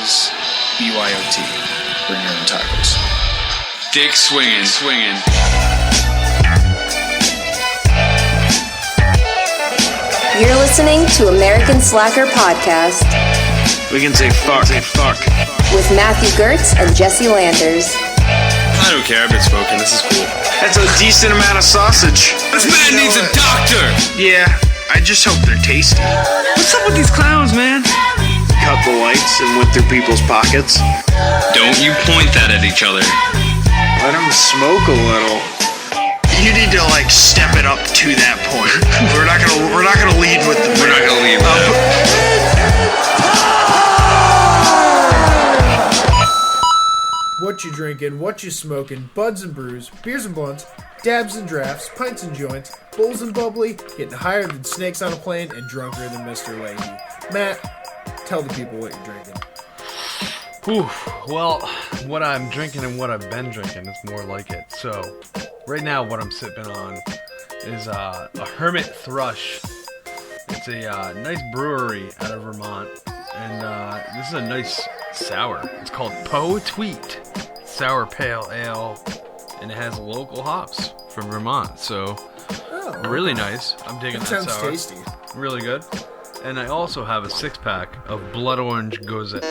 is BYOT. Bring your own tacos. Dick swinging. You're listening to American Slacker Podcast. We can say fuck. With Matthew Gertz and Jesse Landers. I don't care, I've been smoking, this is cool. That's a decent amount of sausage. This man needs a doctor! Yeah, I just hope they're tasty. What's up with these clowns, man? Cut the lights and went through people's pockets. Don't you point that at each other. Let them smoke a little. You need to step it up to that point. We're not gonna lead with the. We're not gonna lead with What you drinking, what you smoking, buds and brews, beers and blunts, dabs and drafts, pints and joints, bowls and bubbly, getting higher than snakes on a plane, and drunker than Mr. Leahy. Matt, tell the people what you're drinking. Well, what I'm drinking and what I've been drinking is more like it. So, right now what I'm sipping on is a Hermit Thrush. It's a nice brewery out of Vermont. And this is a nice sour. It's called Po Tweet Sour Pale Ale. And it has local hops from Vermont. So, really nice. I'm digging that sounds sour. tasty. Really good. And I also have a 6-pack of Blood Orange Goes. And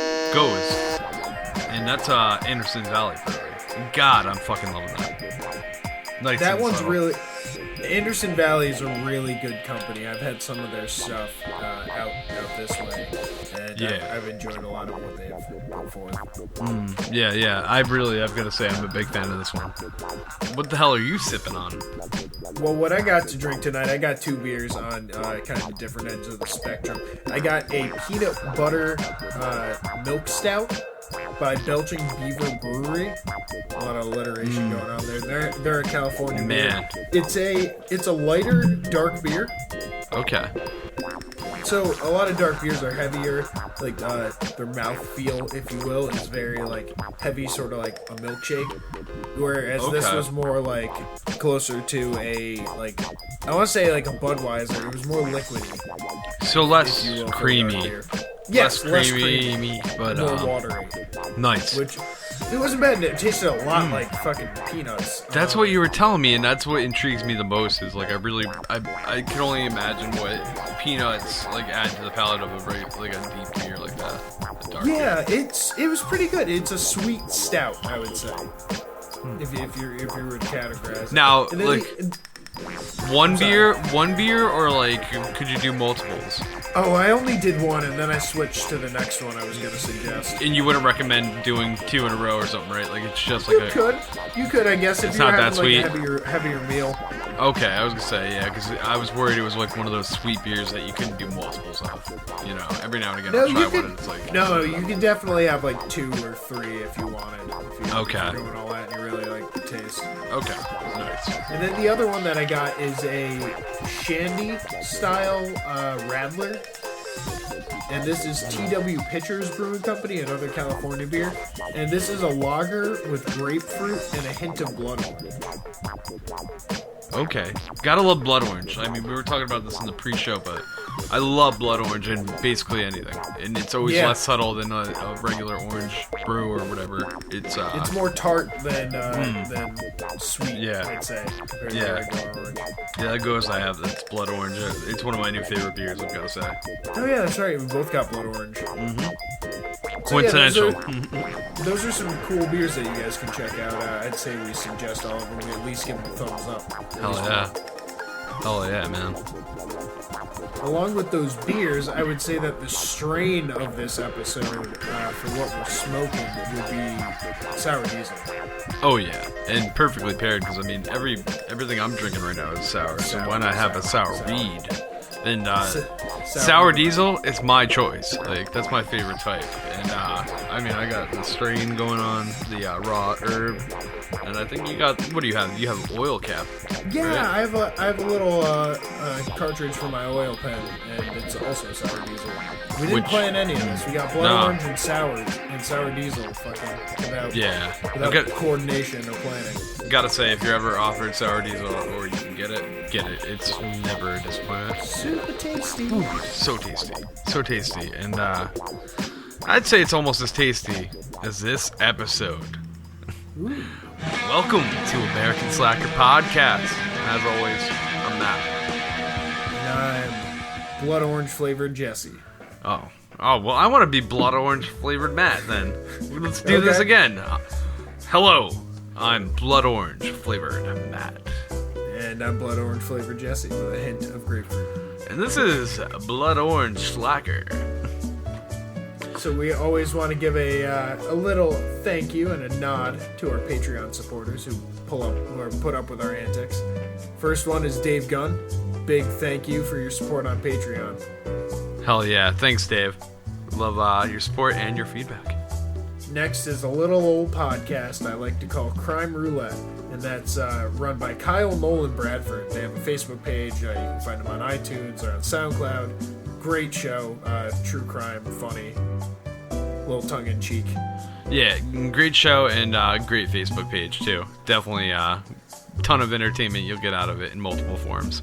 that's Anderson Valley Brewery. God, I'm fucking loving that. Nice. That one's really... Anderson Valley is a really good company. I've had some of their stuff out this way, and yeah. I've enjoyed a lot of what they've put forth. Yeah. I've got to say, I'm a big fan of this one. What the hell are you sipping on? Well, what I got to drink tonight, I got two beers on kind of the different ends of the spectrum. I got a peanut butter milk stout by Belching Beaver Brewery. A lot of alliteration going on there. They're a California beer. It's a lighter dark beer. Okay. So a lot of dark beers are heavier, their mouthfeel, if you will, is very heavy, sort of like a milkshake. Whereas this was more closer to I want to say a Budweiser. It was more liquidy. So less creamy. Yes, less creamy, but more watery. Nice. Which it wasn't bad. It tasted a lot like fucking peanuts. That's what you were telling me, and that's what intrigues me the most. Is I can only imagine what peanuts add to the palate of a deep beer like that. Yeah, it was pretty good. It's a sweet stout, I would say. If you were to categorize it. Now, one beer, or could you do multiples? Oh, I only did one, and then I switched to the next one I was going to suggest. And you wouldn't recommend doing 2 in a row or something, right? It's just you could, I guess, if you're having a heavier meal. Okay, I was going to say, yeah, because I was worried it was one of those sweet beers that you couldn't do multiples of. Every now and again I'll try one, and it's No, you can definitely have 2 or 3 if you wanted. If you're doing all that and you really like the taste. Okay, nice. And then the other one that I got is a Shandy-style Radler. And this is TW Pitchers Brewing Company, another California beer. And this is a lager with grapefruit and a hint of blood orange. Okay. Gotta love blood orange. I mean, we were talking about this in the pre-show, but I love blood orange in basically anything. And it's always less subtle than a regular orange brew or whatever. It's more tart than sweet, I'd say, compared to regular orange. Yeah, that goes. That's blood orange. It's one of my new favorite beers, I've got to say. Oh yeah, that's right. We both got blood orange. Coincidental. Those are some cool beers that you guys can check out. I'd say we suggest all of them. We at least give them a thumbs up. Hell yeah, man. Along with those beers, I would say that the strain of this episode for what we're smoking would be Sour Diesel. Oh yeah, and perfectly paired because everything I'm drinking right now is sour. So why not have a sour weed? And Sour Diesel is my choice. That's my favorite type. And I got the strain going on, the raw herb, and I think you got. What do you have? You have oil cap. Yeah, right? I have a little cartridge for my oil pen, and it's also Sour Diesel. We didn't plan any of this. We got blood orange and sour diesel, without coordination or planning. Gotta say, if you're ever offered Sour Diesel or you can get it. It's never a disappointment. Super tasty. Ooh, so tasty. And I'd say it's almost as tasty as this episode. Welcome to American Slacker Podcast. As always, I'm Matt. And I'm blood orange flavored Jesse. Oh, well, I want to be blood orange flavored Matt then. Let's do this again. Hello, I'm blood orange flavored Matt. And I'm blood orange flavored Jesse with a hint of grapefruit. And this is Blood Orange Slacker. So we always want to give a little thank you and a nod to our Patreon supporters who put up with our antics. First one is Dave Gunn. Big thank you for your support on Patreon. Hell yeah, thanks Dave. Love your support and your feedback. Next is a little old podcast I like to call Crime Roulette, and that's run by Kyle Nolan Bradford. They have a Facebook page. You can find them on iTunes or on SoundCloud. Great show, true crime, funny, little tongue-in-cheek. Yeah, great show and great Facebook page too. Definitely a ton of entertainment you'll get out of it in multiple forms.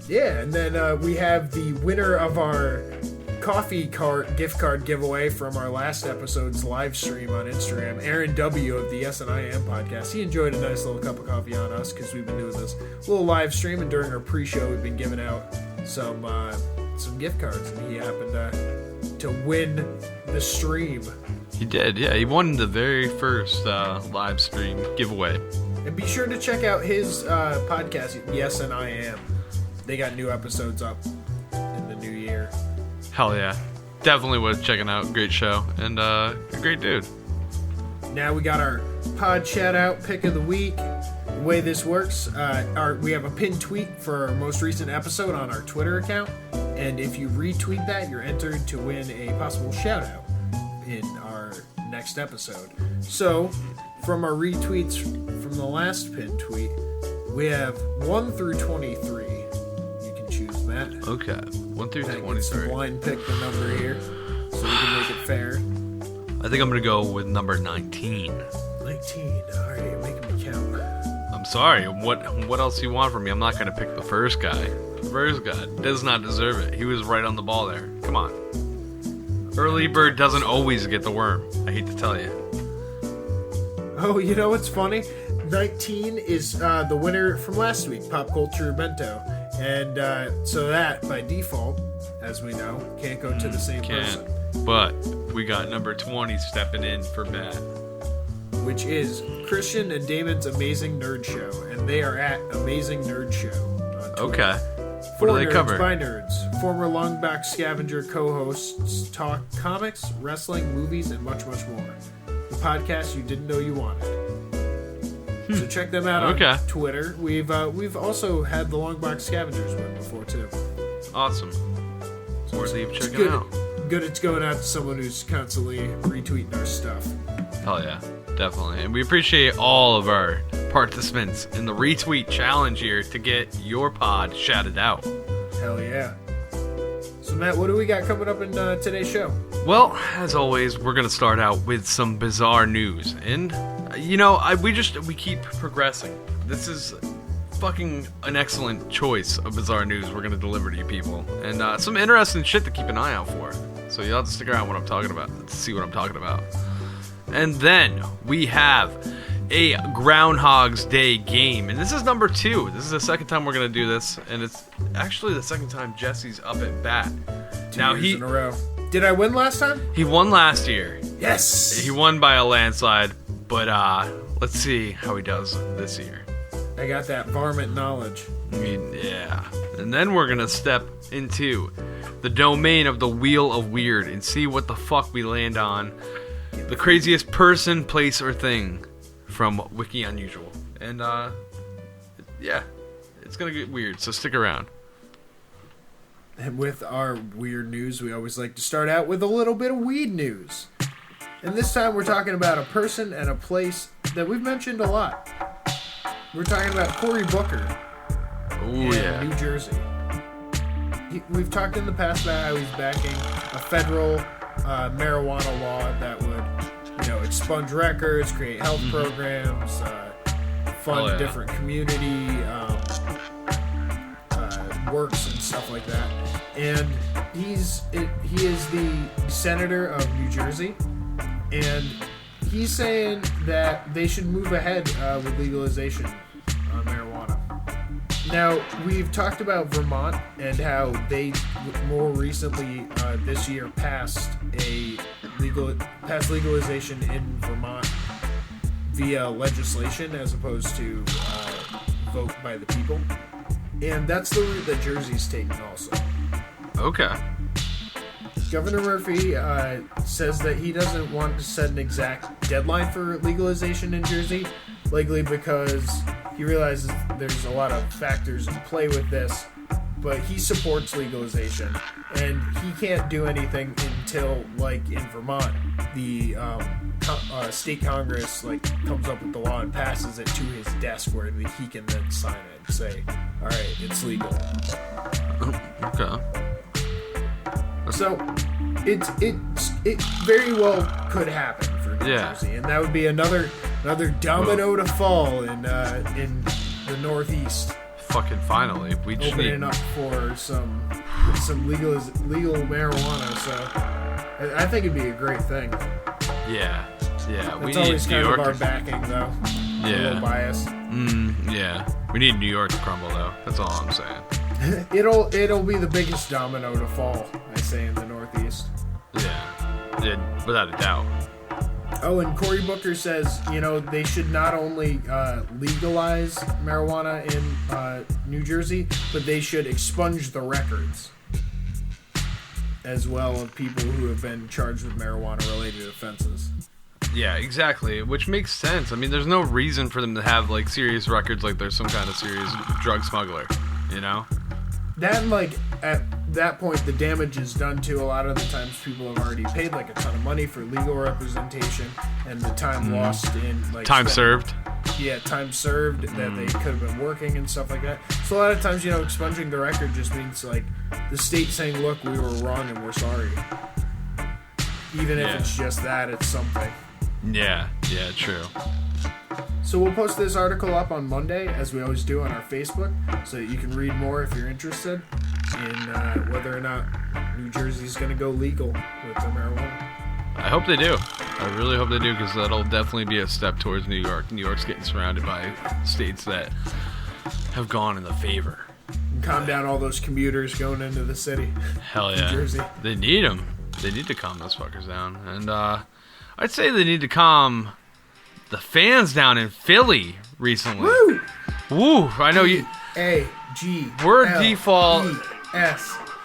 Yeah, and then we have the winner of our coffee gift card giveaway from our last episode's live stream on Instagram, Aaron W. of the S&IM podcast. He enjoyed a nice little cup of coffee on us because we've been doing this little live stream, and during our pre-show we've been giving out some gift cards, and he happened to win the stream. He did, yeah. He won the very first live stream giveaway. And be sure to check out his podcast, Yes and I Am. They got new episodes up in the new year. Hell yeah. Definitely worth checking out. Great show. And a great dude. Now we got our pod shout out pick of the week. The way this works, we have a pinned tweet for our most recent episode on our Twitter account. And if you retweet that, you're entered to win a possible shout out in our next episode. So, from our retweets from the last pinned tweet, we have 1 through 23. You can choose that. Okay, 1 through 23. Gets to blind pick the number here, so we can make it fair. I think I'm gonna go with number 19. 19. All right, you're making me count. I'm sorry. What else do you want from me? I'm not gonna pick the first guy. The first guy does not deserve it. He was right on the ball there. Come on. Early bird doesn't always get the worm. I hate to tell you. Oh, you know what's funny? 19 is the winner from last week, Pop Culture Bento. And so that, by default, as we know, can't go to the same person. But we got number 20 stepping in for Matt. Which is Christian and Damon's Amazing Nerd Show. And they are at Amazing Nerd Show on Twitter. Okay. What do they cover? By Nerds. Former Longback Scavenger co-hosts talk comics, wrestling, movies, and much, much more. The podcast you didn't know you wanted. So check them out on Twitter. We've also had the Longbox Scavengers one before too. Awesome. So Worthy of checking out. Good it's going out to someone who's constantly retweeting our stuff. Hell yeah, definitely. And we appreciate all of our participants in the retweet challenge here to get your pod shouted out. Hell yeah. So Matt, what do we got coming up in today's show? Well, as always, we're gonna start out with some bizarre news, and we keep progressing. This is fucking an excellent choice of bizarre news we're gonna deliver to you people, and some interesting shit to keep an eye out for. So you'll have to stick around what I'm talking about to see what I'm talking about. And then we have a Groundhog's Day game, and this is number 2. This is the second time we're gonna do this, and it's actually the second time Jesse's up at bat. 2 years in a row. Did I win last time? He won last year. Yes! He won by a landslide, but let's see how he does this year. I got that varmint knowledge. Yeah. And then we're gonna step into the domain of the Wheel of Weird and see what the fuck we land on. The craziest person, place, or thing from Wiki Unusual. And yeah, it's gonna get weird, so stick around. And with our weird news, we always like to start out with a little bit of weed news. And this time we're talking about a person and a place that we've mentioned a lot. We're talking about Cory Booker in New Jersey. We've talked in the past about how he's backing a federal marijuana law that would, expunge records, create health programs, fund different community works and stuff like that. And he is the senator of New Jersey, and he's saying that they should move ahead with legalization on marijuana. Now, we've talked about Vermont and how they more recently this year passed legalization in Vermont via legislation as opposed to vote by the people. And that's the route that Jersey's taking also. Okay. Governor Murphy says that he doesn't want to set an exact deadline for legalization in Jersey, likely because he realizes there's a lot of factors in play with this, but he supports legalization, and he can't do anything until, like in Vermont, the state Congress comes up with the law and passes it to his desk, where he can then sign it and say, "All right, it's legal." Okay. So, it very well could happen for New Jersey, and that would be another domino to fall in the Northeast. Fucking finally, we just opening up for some legal marijuana. So, I think it'd be a great thing. Yeah. We It's need always New kind York. of our backing, though. A little bias. Yeah. We need New York to crumble, though. That's all I'm saying. It'll be the biggest domino to fall, I say, in the Northeast. Yeah, without a doubt. Oh, and Cory Booker says, they should not only legalize marijuana in New Jersey, but they should expunge the records as well of people who have been charged with marijuana-related offenses. Yeah, exactly. Which makes sense. I mean, there's no reason for them to have serious records like there's some kind of serious drug smuggler, you know? That and at that point the damage is done too. A lot of the times people have already paid a ton of money for legal representation, and the time lost in time served. Yeah, time served that they could have been working and stuff like that. So a lot of times, expunging the record just means the state saying, "Look, we were wrong and we're sorry." Even if it's just that, it's something. Yeah, true. So we'll post this article up on Monday, as we always do on our Facebook, so that you can read more if you're interested in whether or not New Jersey's going to go legal with their marijuana. I hope they do. I really hope they do, because that'll definitely be a step towards New York. New York's getting surrounded by states that have gone in the favor. And calm down all those commuters going into the city. Hell yeah. New Jersey. They need them. They need to calm those fuckers down. And I'd say they need to calm the fans down in Philly recently. Woo! Woo! I know you. We're default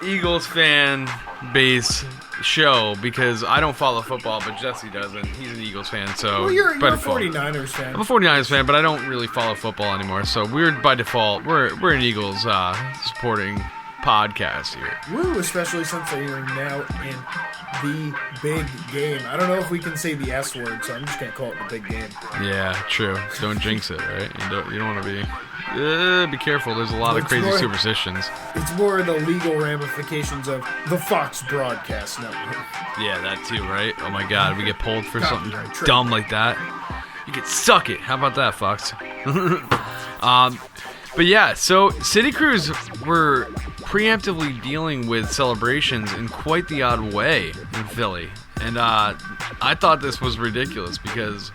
Eagles fan base show because I don't follow football, but Jesse doesn't. He's an Eagles fan, so you're a default. 49ers fan. I'm a 49ers fan, but I don't really follow football anymore. So we're by default. We're an Eagles supporting podcast here. Woo! Especially since they are now in the big game. I don't know if we can say the S word, so I'm just gonna call it the big game. Yeah, true. Don't jinx it, right? You don't want to be careful. There's a lot of crazy superstitions. It's more the legal ramifications of the Fox Broadcast Network. Yeah, that too, right? Oh my God, we get pulled for something Copyright dumb like that. You could suck it. How about that, Fox? But yeah, so City Crews were preemptively dealing with celebrations in quite the odd way in Philly. And I thought this was ridiculous because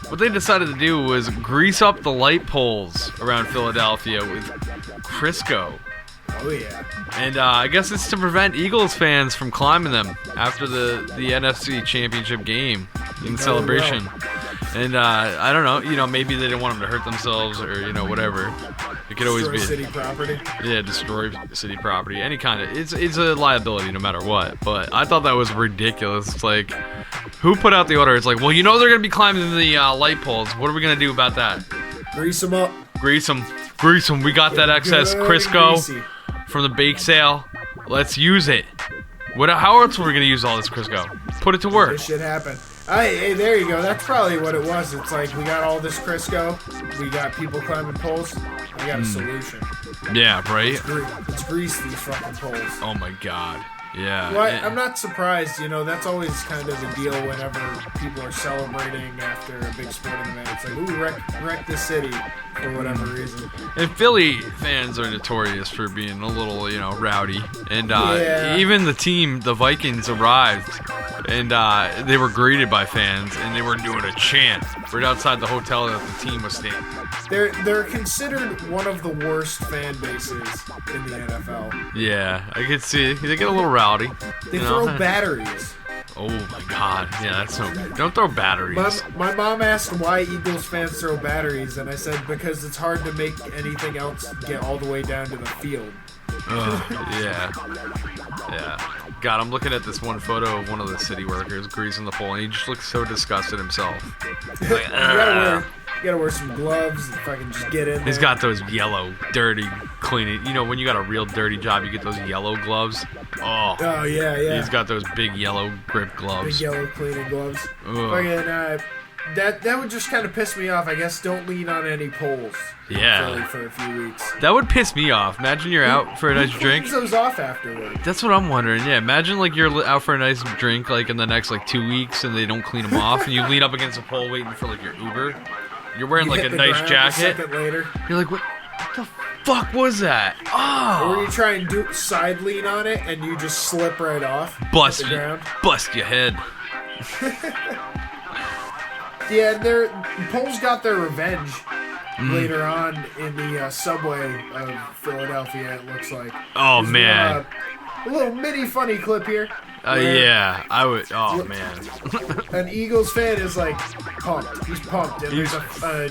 what they decided to do was grease up the light poles around Philadelphia with Crisco. Oh, yeah. And I guess it's to prevent Eagles fans from climbing them after the NFC Championship game in celebration. And I don't know, maybe they didn't want them to hurt themselves or, whatever. It could always be city property. Yeah, destroy city property. Any kind of it's a liability no matter what. But I thought that was ridiculous. It's like, who put out the order? It's like, well, they're gonna be climbing the light poles. What are we gonna do about that? Grease them up. Grease them. We got that excess Crisco from the bake sale. Let's use it. How else were we gonna use all this Crisco? Put it to work. This shit happened. Hey, there you go. That's probably what it was. It's like, we got all this Crisco. We got people climbing poles. We got a solution. Yeah, right? Let's grease these fucking poles. Oh my God. Yeah. Well, I'm not surprised. You know, that's always kind of the deal whenever people are celebrating after a big sporting event. It's like, ooh, wreck the city for whatever reason. And Philly fans are notorious for being a little, rowdy. And even the team, the Vikings, arrived, and they were greeted by fans, and they were doing a chant right outside the hotel that the team was staying. They're considered one of the worst fan bases in the NFL. Yeah, I could see it. They get a little rowdy. They throw batteries. Oh my God! Yeah, that's no good. Don't throw batteries. My mom asked why Eagles fans throw batteries, and I said because it's hard to make anything else get all the way down to the field. Yeah. God, I'm looking at this one photo of one of the city workers greasing the pole, and he just looks so disgusted himself. Like, you gotta wear some gloves and fucking just get in there. He's got those yellow, dirty, cleaning. When you got a real dirty job, you get those yellow gloves. Oh yeah. He's got those big yellow grip gloves. Big yellow cleaning gloves. Ugh. Fucking, that would just kind of piss me off. I guess don't lean on any poles. Yeah. For a few weeks. That would piss me off. Imagine you're out for a nice drink. Who cleans those off afterward? That's what I'm wondering. Yeah, imagine like you're out for a nice drink like in the next like 2 weeks and they don't clean them off, and you lean up against a pole waiting for like your Uber. You're wearing like a nice jacket. A second later. You're like, what the fuck was that? Oh. Or you try and do side lean on it and you just slip right off. Bust the ground. Bust your head. Yeah, poles got their revenge later on in the subway of Philadelphia, it looks like. Oh, man. A little mini funny clip here. Yeah, I would. Oh, man. An Eagles fan is like pumped. He's pumped. And there's a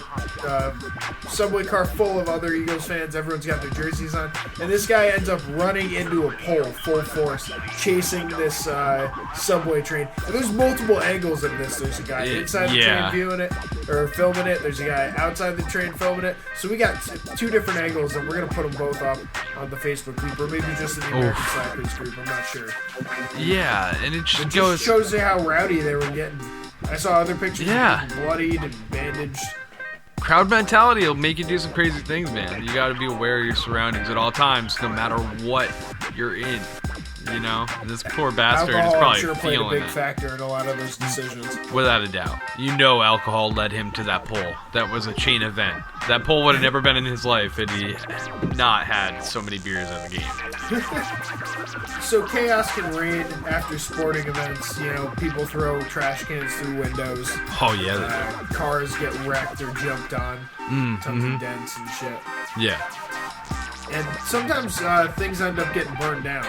subway car full of other Eagles fans. Everyone's got their jerseys on. And this guy ends up running into a pole full force, chasing this subway train. And there's multiple angles of this. There's a guy inside the train viewing it, or filming it. There's a guy outside the train filming it. So we got two different angles, and we're going to put them both up on the Facebook group, or maybe just in the American Slackers group. I'm not sure. Yeah, and it just shows you how rowdy they were getting. I saw other pictures of people bloodied and bandaged. Crowd mentality will make you do some crazy things, man. You got to be aware of your surroundings at all times, no matter what you're in. And this poor bastard is probably I'm sure played feeling a big factor in a lot of those decisions. Without a doubt. Alcohol led him to that pole. That was a chain event. That pole would have never been in his life had he not had so many beers in the game. So chaos can reign after sporting events. People throw trash cans through windows. Oh, yeah. Cars get wrecked or jumped on. Tons of dents and shit. Yeah. And sometimes things end up getting burned down.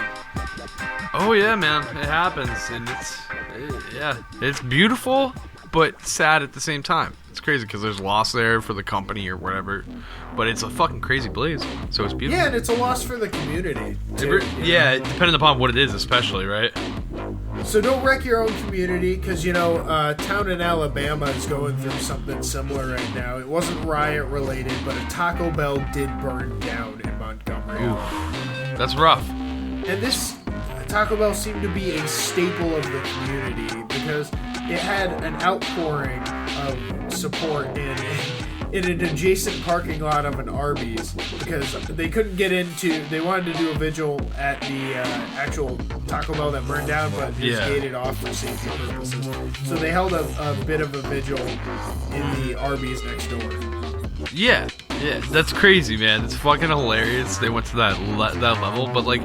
Oh yeah, man, it happens, and it's beautiful, but sad at the same time. It's crazy because there's loss there for the company or whatever, but it's a fucking crazy blaze, so it's beautiful. Yeah, and it's a loss for the community. Depending upon what it is, especially, right? So don't wreck your own community, because, town in Alabama is going through something similar right now. It wasn't riot-related, but a Taco Bell did burn down in Montgomery. Ooh, that's rough. And this Taco Bell seemed to be a staple of the community, because it had an outpouring of support in an adjacent parking lot of an Arby's, because they couldn't get into. They wanted to do a vigil at the actual Taco Bell that burned down, but it was gated off for safety purposes. So they held a bit of a vigil in the Arby's next door. Yeah, that's crazy, man. It's fucking hilarious. They went to that level, but like,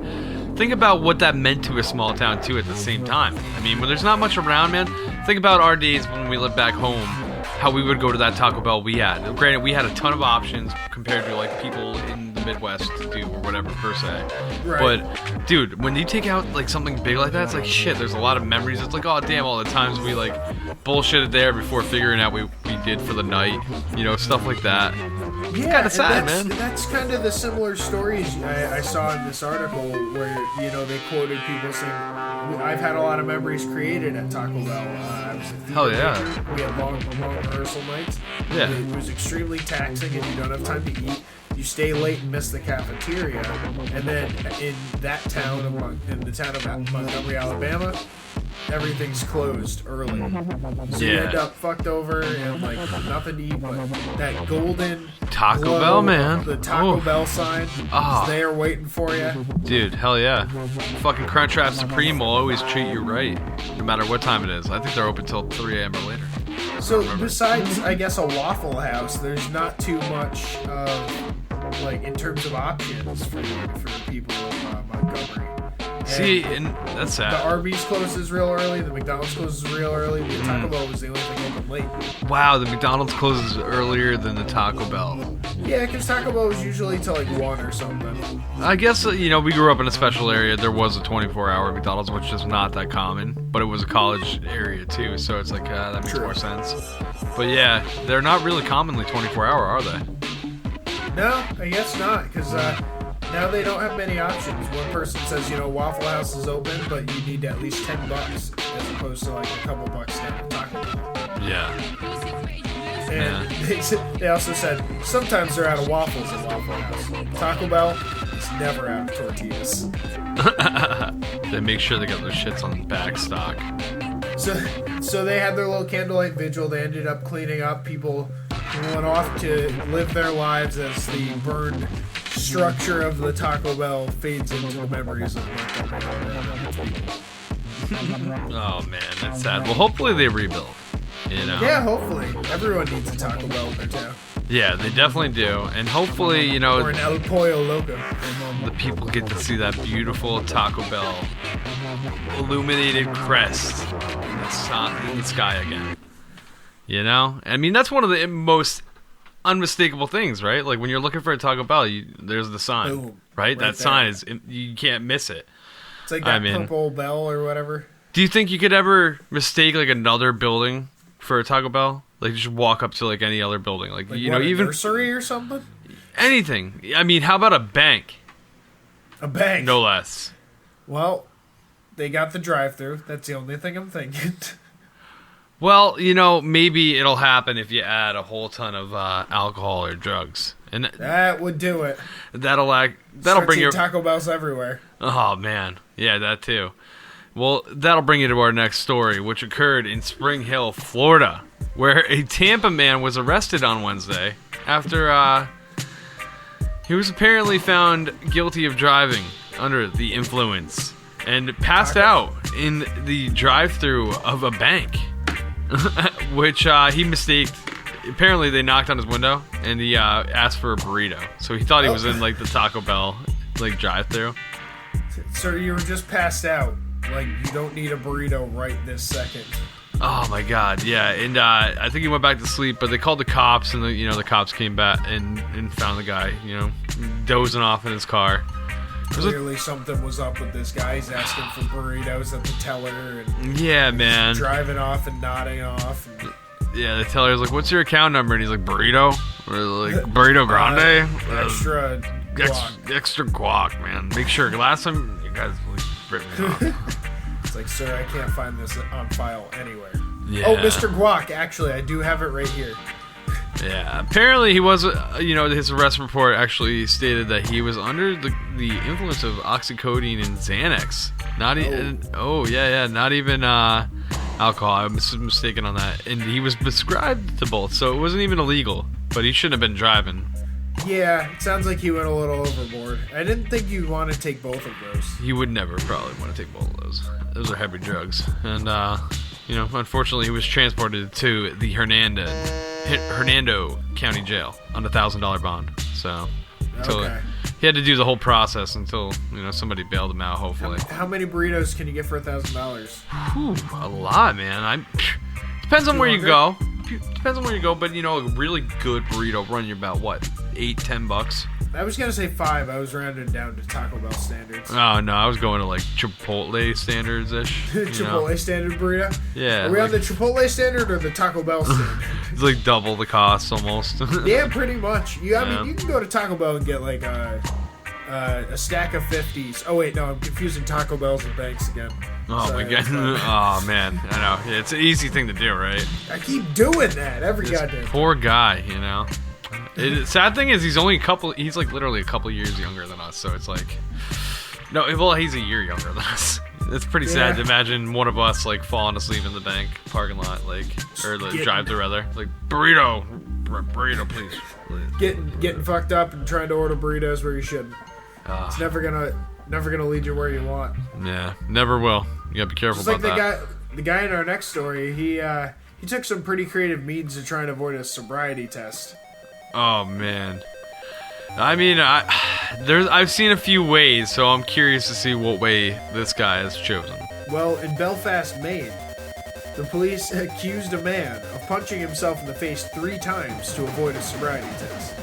think about what that meant to a small town too. At the same time, I mean, when there's not much around, man. Think about our days when we lived back home. How we would go to that Taco Bell we had. Granted, we had a ton of options compared to like people in the Midwest do or whatever per se. Right. But dude, when you take out like something big like that, it's like shit. There's a lot of memories. It's like, oh damn, all the times we like bullshitted there before figuring out we did for the night. Stuff like that. It's kind of sad, man. That's kind of the similar stories I saw in this article where they quoted people saying, "I've had a lot of memories created at Taco Bell. I was a theater Hell yeah. major. We had long rehearsal nights. Yeah. It was extremely taxing, and you don't have time to eat. you stay late and miss the cafeteria, and then in that town, in the town of Montgomery, Alabama, everything's closed early. So you end up fucked over and like nothing to eat, but that golden Taco glow, Bell, man. the Taco Bell sign is there waiting for you. Dude, hell yeah. Fucking Crunchwrap Supreme will always treat you right, no matter what time it is. I think they're open till 3 a.m. or later. So besides, I guess, a Waffle House, there's not too much like in terms of options for the people of Montgomery. See, and that's sad. The Arby's closes real early. The McDonald's closes real early. The Taco Bell was the only thing open late. Wow, the McDonald's closes earlier than the Taco Bell. Yeah, because Taco Bell was usually till like 1 or something. I guess, we grew up in a special area. There was a 24-hour McDonald's, which is not that common, but it was a college area too, so it's like, that makes more sense. But yeah, they're not really commonly 24-hour, are they? No, I guess not, because now they don't have many options. One person says, Waffle House is open, but you need at least $10 as opposed to like a couple bucks down at Taco Bell. Yeah. And they also said sometimes they're out of waffles at Waffle House. Taco Bell is never out of tortillas. They make sure they got their shits on back stock. So they had their little candlelight vigil. They ended up cleaning up. People went off to live their lives as the burned structure of the Taco Bell fades into the memories of Montgomery. Oh man, that's sad. Well, hopefully they rebuild. Yeah, hopefully. Everyone needs a Taco Bell in their town. Yeah, they definitely do. And hopefully, or an El Pollo Loco. The people get to see that beautiful Taco Bell illuminated crest in the sky again. I mean, that's one of the most unmistakable things, right? Like when you're looking for a Taco Bell, there's the sign, boom, right? That there. sign is, you can't miss it. It's like that purple bell or whatever. Do you think you could ever mistake like another building for a Taco Bell? Like just walk up to like any other building, like even nursery or something. Anything. I mean, how about a bank? A bank, no less. Well, they got the drive-through. That's the only thing I'm thinking. Well, maybe it'll happen if you add a whole ton of alcohol or drugs, and that would do it. That'll bring your Taco Bells everywhere. Oh man, yeah, that too. Well, that'll bring you to our next story, which occurred in Spring Hill, Florida, where a Tampa man was arrested on Wednesday after he was apparently found guilty of driving under the influence and passed out in the drive-thru of a bank, which he mistaked. Apparently, they knocked on his window and he asked for a burrito, so he thought he was in like the Taco Bell like drive-thru. So you were just passed out. Like, you don't need a burrito right this second. Oh my god, yeah, and I think he went back to sleep, but they called the cops, and the cops came back and found the guy, dozing off in his car. Clearly something was up with this guy. He's asking for burritos at the teller, and yeah, man, driving off and nodding off. And yeah, the teller's like, "What's your account number?" And he's like, "Burrito," or like "Burrito Grande." Extra guac. Extra guac, man. Make sure. Last time you guys ripped me off. It's like, sir, I can't find this on file anywhere. Yeah. Oh, Mr. Guac, actually, I do have it right here. Yeah, apparently he was, his arrest report actually stated that he was under the influence of oxycodone and Xanax. Not not even alcohol. I was mistaken on that. And he was prescribed to both, so it wasn't even illegal. But he shouldn't have been driving. Yeah, it sounds like he went a little overboard. I didn't think you'd want to take both of those. He would never probably want to take both of those. Those are heavy drugs. And, unfortunately he was transported to the Hernando County Jail on a $1,000 bond. So, he had to do the whole process until, somebody bailed him out, hopefully. How many burritos can you get for $1,000? A lot, man. Depends on where you go. Depends on where you go, but a really good burrito run you about what, $8-10? I was gonna say 5. I was rounding down to Taco Bell standards. Oh no, I was going to like Chipotle standards ish. Chipotle standard burrito. Yeah. Are we on the Chipotle standard or the Taco Bell standard? It's like double the cost almost. Yeah, pretty much. I mean, you can go to Taco Bell and get like a stack of 50s. Oh wait, no, I'm confusing Taco Bells and banks again. Oh my god. Oh man, I know. Yeah, it's an easy thing to do, right? I keep doing that every goddamn. Poor guy, Sad thing is, he's like literally a couple years younger than us, so it's like, no, well, he's a year younger than us. It's pretty sad to imagine one of us like falling asleep in the bank parking lot, like, or the drive-thru rather, like, burrito, please. Getting fucked up and trying to order burritos where you shouldn't. It's never gonna lead you where you want. Yeah, never will. You gotta be careful about that. The guy in our next story, he took some pretty creative means to try and avoid a sobriety test. Oh man. I mean, I've seen a few ways, so I'm curious to see what way this guy has chosen. Well, in Belfast, Maine, the police accused a man of punching himself in the face 3 times to avoid a sobriety test.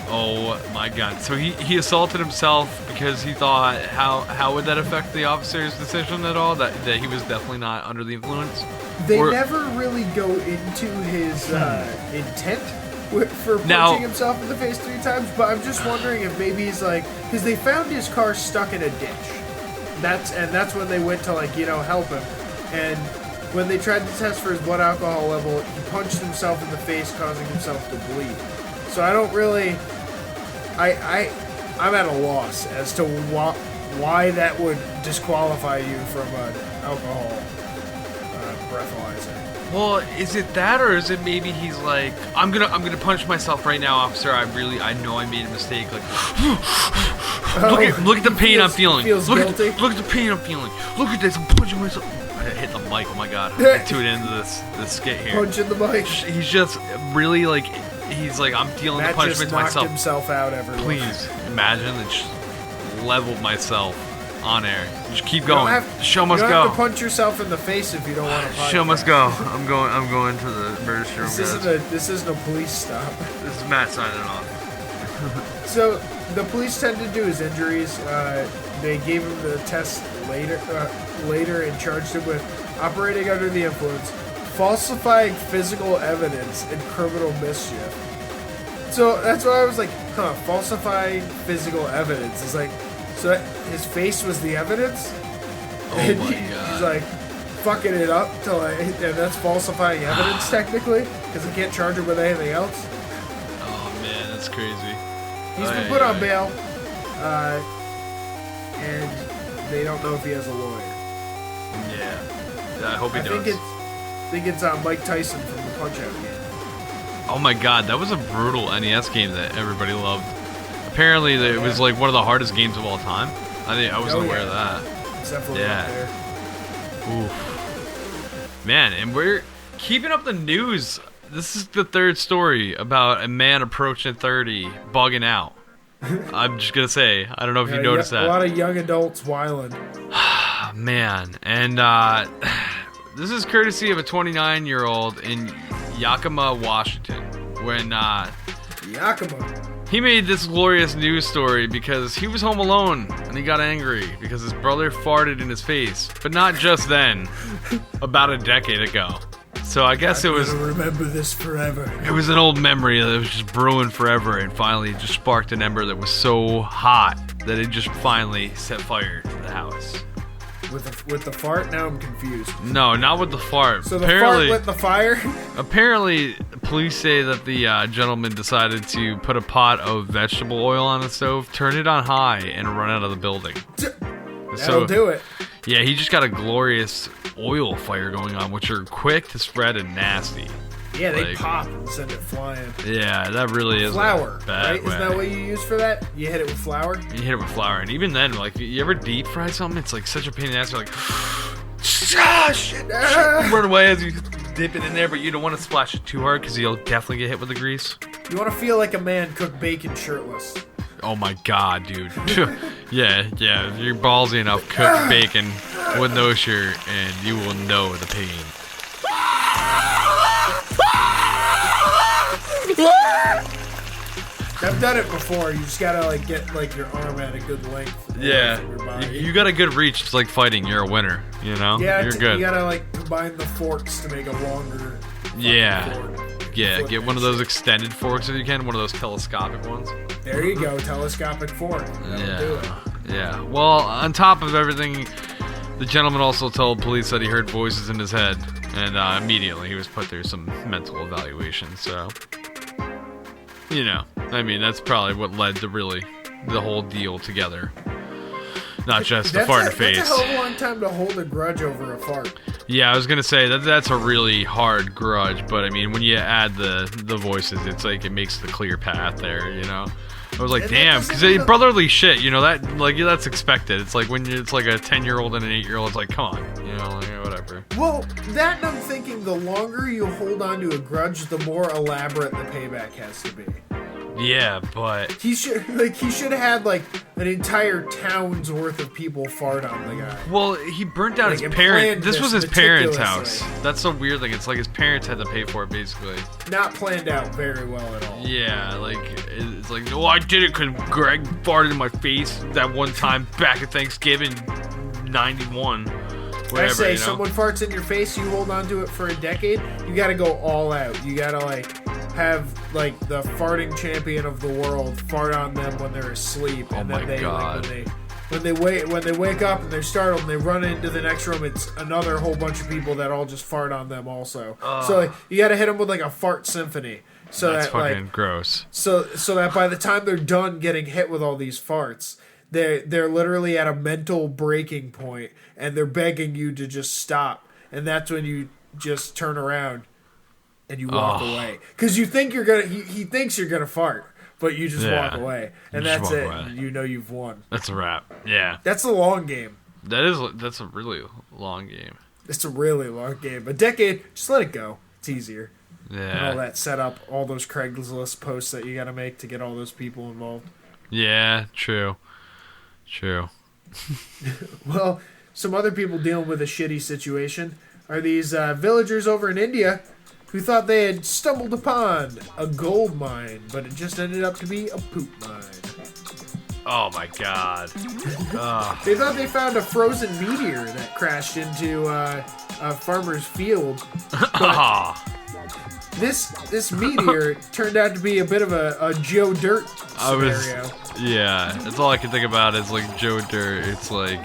Oh my god. So he assaulted himself because he thought, how would that affect the officer's decision at all? That he was definitely not under the influence? They never really go into his intent for punching himself in the face 3 times, but I'm just wondering if maybe he's like, because they found his car stuck in a ditch. That's when they went to, like, you know, help him. And when they tried to test for his blood alcohol level, he punched himself in the face, causing himself to bleed. So I don't really, I'm at a loss as to why that would disqualify you from an alcohol breathalyzer. Well, is it that, or is it maybe he's like, I'm gonna punch myself right now, officer. I know I made a mistake. Like, look at the pain I'm feeling. Look at the pain I'm feeling. Look at this. I'm punching myself. I hit the mic. Oh my god. I tuned into this skit here. Punching the mic. He's just really like, he's like, I'm dealing the punishment to myself. Himself out, everyone. Please imagine and just leveled myself on air. Just keep going. Show must go. You don't have to punch yourself in the face if you don't want to. Show must go. I'm going to the emergency room. This isn't a police stop. This is Matt signing off. So the police tended to do his injuries. They gave him the test later and charged him with operating under the influence, falsifying physical evidence, and criminal mischief. So that's why I was like, falsifying physical evidence. It's like, so his face was the evidence? Oh my god. He's like, fucking it up and that's falsifying evidence technically, because they can't charge him with anything else. Oh man, that's crazy. He's been put on bail, and they don't know if he has a lawyer. Yeah, I hope he does. I think it's Mike Tyson from the Punch-Out game. Oh my god, that was a brutal NES game that everybody loved. Apparently, it was like one of the hardest games of all time. I wasn't aware of that. It's definitely up there. Oof. Man, and we're keeping up the news. This is the 3rd story about a man approaching 30, bugging out. I'm just gonna say, I don't know if you noticed that. A lot of young adults wilding. Man, and this is courtesy of a 29-year-old in Yakima, Washington. When Yakima. He made this glorious news story because he was home alone and he got angry because his brother farted in his face. But not just then, about a decade ago. So I guess it was... I'm gonna remember this forever. It was an old memory that was just brewing forever, and finally it just sparked an ember that was so hot that it just finally set fire to the house. With the fart? Now I'm confused. No, not with the fart. So the fart lit the fire? Apparently, police say that the gentleman decided to put a pot of vegetable oil on the stove, turn it on high, and run out of the building. That'll do it. Yeah, he just got a glorious oil fire going on, which are quick to spread and nasty. Yeah, they pop and send it flying. Yeah, that really is flour, bad right? way. Isn't that what you use for that? You hit it with flour? You hit it with flour, and even then, like, you ever deep fry something? It's like such a pain in the ass. You're like, shit, run away as you dip it in there, but you don't want to splash it too hard because you'll definitely get hit with the grease. You want to feel like a man cook bacon shirtless. Oh my god, dude. yeah, you're ballsy enough, cook bacon with no shirt, and you will know the pain. I've done it before. You just gotta like get like your arm at a good length. Yeah, you got a good reach. It's like fighting. You're a winner. You know. Yeah, you're good. You gotta like combine the forks to make a longer. Yeah. Get one of those extended forks if you can. One of those telescopic ones. There you go, telescopic fork. That'll do it. Yeah. Well, on top of everything, the gentleman also told police that he heard voices in his head, and immediately he was put through some mental evaluation. So. you know, I mean, that's probably what led to really the whole deal together. Not just the fart in the face. That's a hell of a long time to hold a grudge over a fart. Yeah, I was gonna say that's a really hard grudge, but I mean, when you add the voices, it's like it makes the clear path there, you know. I was like, And damn, that because doesn't- brotherly shit, you know, that like that's expected. It's like when it's like a 10-year-old and an 8-year-old, it's like, come on, you know, like, whatever. Well, that and I'm thinking the longer you hold on to a grudge, the more elaborate the payback has to be. Yeah, but He should have had like an entire town's worth of people fart on the guy. well, he burnt down Like, his and parents. planned This was this his parents' meticulously. house. That's the weird thing. It's like his parents had to pay for it, basically. Not planned out very well at all. Yeah, like it's like, oh, I did it because Greg farted in my face that one time back at Thanksgiving '91. Whatever, I say you know? someone farts in your face, you hold on to it for a decade. You got to go all out. You got to like have like the farting champion of the world fart on them when they're asleep, and Oh then my they God. like, when they wake up and they're startled and they run into the next room, it's another whole bunch of people that all just fart on them also. So like, you got to hit them with like a fart symphony. So That's that fucking like gross. so that by the time they're done getting hit with all these farts, they're literally at a mental breaking point and they're begging you to just stop. And that's when you just turn around and you walk away because you think you're gonna. He thinks you're gonna fart, but you just walk Yeah. away, and You just that's walk it. away. You know you've won. That's a wrap. Yeah, That's a long game. that's a really long game. It's a really long game. A decade, just let it go. It's easier. And all Yeah, that setup, all those Craigslist posts that you got to make to get all those people involved. yeah, true. Well, some other people dealing with a shitty situation are these villagers over in India who thought they had stumbled upon a gold mine, but it just ended up to be a poop mine. Oh my god. They thought they found a frozen meteor that crashed into a farmer's field. Ah, This meteor turned out to be a bit of a Joe Dirt scenario. yeah. That's all I can think about is like Joe Dirt. It's like,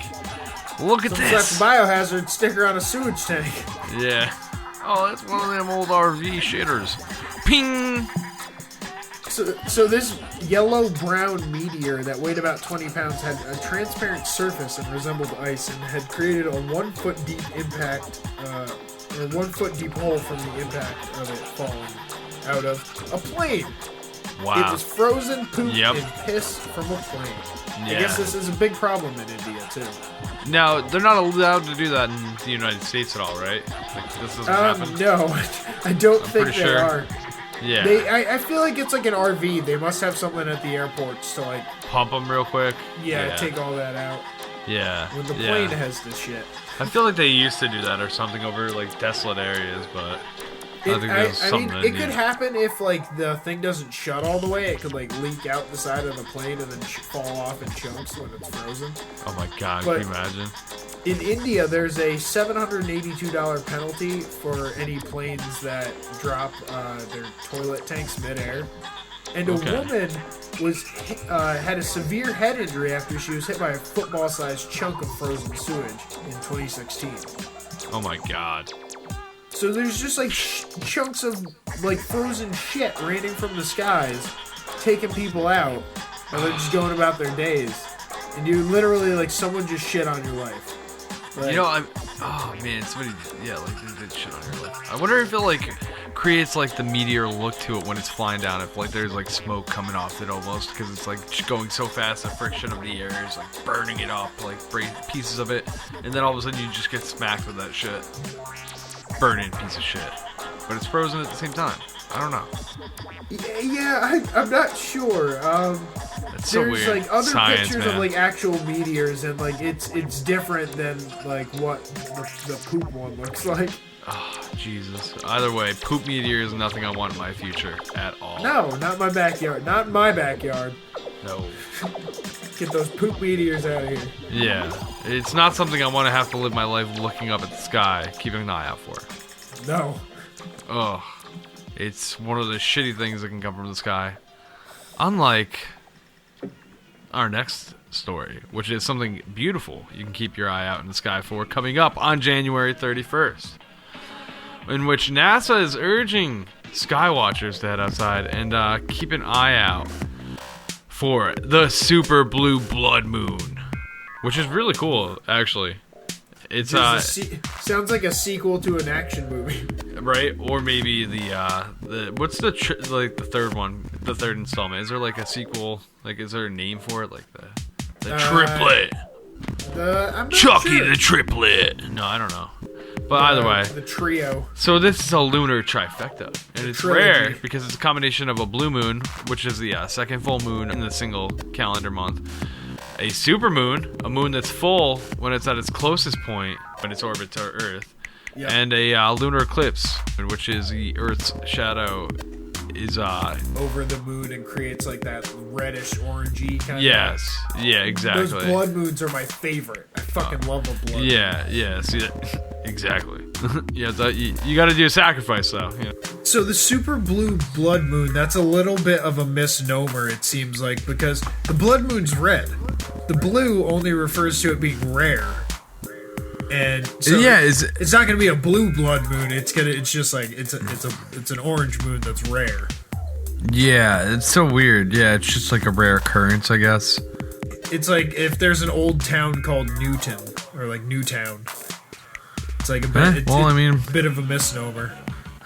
look at Someone left this. a biohazard sticker on a sewage tank. Yeah. Oh, that's one of them old RV shitters. Ping. So this yellow-brown meteor that weighed about 20 pounds had a transparent surface and resembled ice and had created a 1 foot deep impact, or 1 foot deep hole from the impact of it falling out of a plane. It Wow. was frozen poop Yep. and piss from a plane. I Yeah. guess this is a big problem in India too. Now they're not allowed to do that in the United States at all, right? Like this doesn't happen. No, I don't think pretty they sure. are. Yeah. I feel like it's like an RV. They must have something at the airports to like, Pump them real quick. take all that out. Yeah. When the yeah. plane has this shit. I feel like they used to do that or something over like desolate areas, but I think there's I something mean, that it could needs- happen if like the thing doesn't shut all the way. It could like leak out the side of the plane and then fall off in chunks when it's frozen. Oh my god, but- can you imagine? In India, there's a $782 penalty for any planes that drop their toilet tanks midair. And a Okay. woman was had a severe head injury after she was hit by a football-sized chunk of frozen sewage in 2016. Oh my god. So there's just like chunks of like frozen shit raining from the skies, taking people out, and they're just going about their days. And you literally like someone just shit on your life. Like, You know, oh man, somebody, yeah, like they did shit on your lip. I wonder if it like creates like the meteor look to it when it's flying down. If like there's like smoke coming off it almost because it's like just going so fast, the friction of the air is like burning it up, like break pieces of it, and then all of a sudden you just get smacked with that shit, burning piece of shit. But it's frozen at the same time. I don't know. yeah, I'm not sure. It's so There's weird. like other Science, pictures man. of like actual meteors, and like it's different than like what the poop one looks like. Oh, Jesus. Either way, poop meteor is nothing I want in my future at all. No, not my backyard. Not in my backyard. No. Get those poop meteors out of here. Yeah. It's not something I want to have to live my life looking up at the sky, keeping an eye out for. No. Ugh. It's one of the shitty things that can come from the sky. Unlike our next story, which is something beautiful you can keep your eye out in the sky for, coming up on January 31st. In which NASA is urging sky watchers to head outside and keep an eye out for the super blue blood moon, which is really cool, actually. It's sounds like a sequel to an action movie, right? Or maybe the what's the the third one, the third installment? Is there like a sequel? Like, is there a name for it? Like the triplet? I'm not Chucky sure. the triplet. No, I don't know. But either way, the trio. so this is a lunar trifecta, and it's trilogy. rare because it's a combination of a blue moon, which is the second full moon in the single calendar month, a supermoon, a moon that's full when it's at its closest point when its orbit to Earth, Yep. and a lunar eclipse, in which is the Earth's shadow is over the moon and creates like that reddish orangey kind yes, yeah, of. exactly. Those blood moons are my favorite. I fucking love a blood. Yeah, see that exactly. Yeah, you got to do a sacrifice though. Yeah. So the super blue blood moon, that's a little bit of a misnomer, it seems like, because the blood moon's red. The blue only refers to it being rare. And so Yeah, it's not gonna be a blue blood moon. It's just like it's an orange moon that's rare. Yeah, it's so weird. Yeah, it's just like a rare occurrence, I guess. It's like if there's an old town called Newton or like Newtown. It's like a bit. Bit of a misnomer.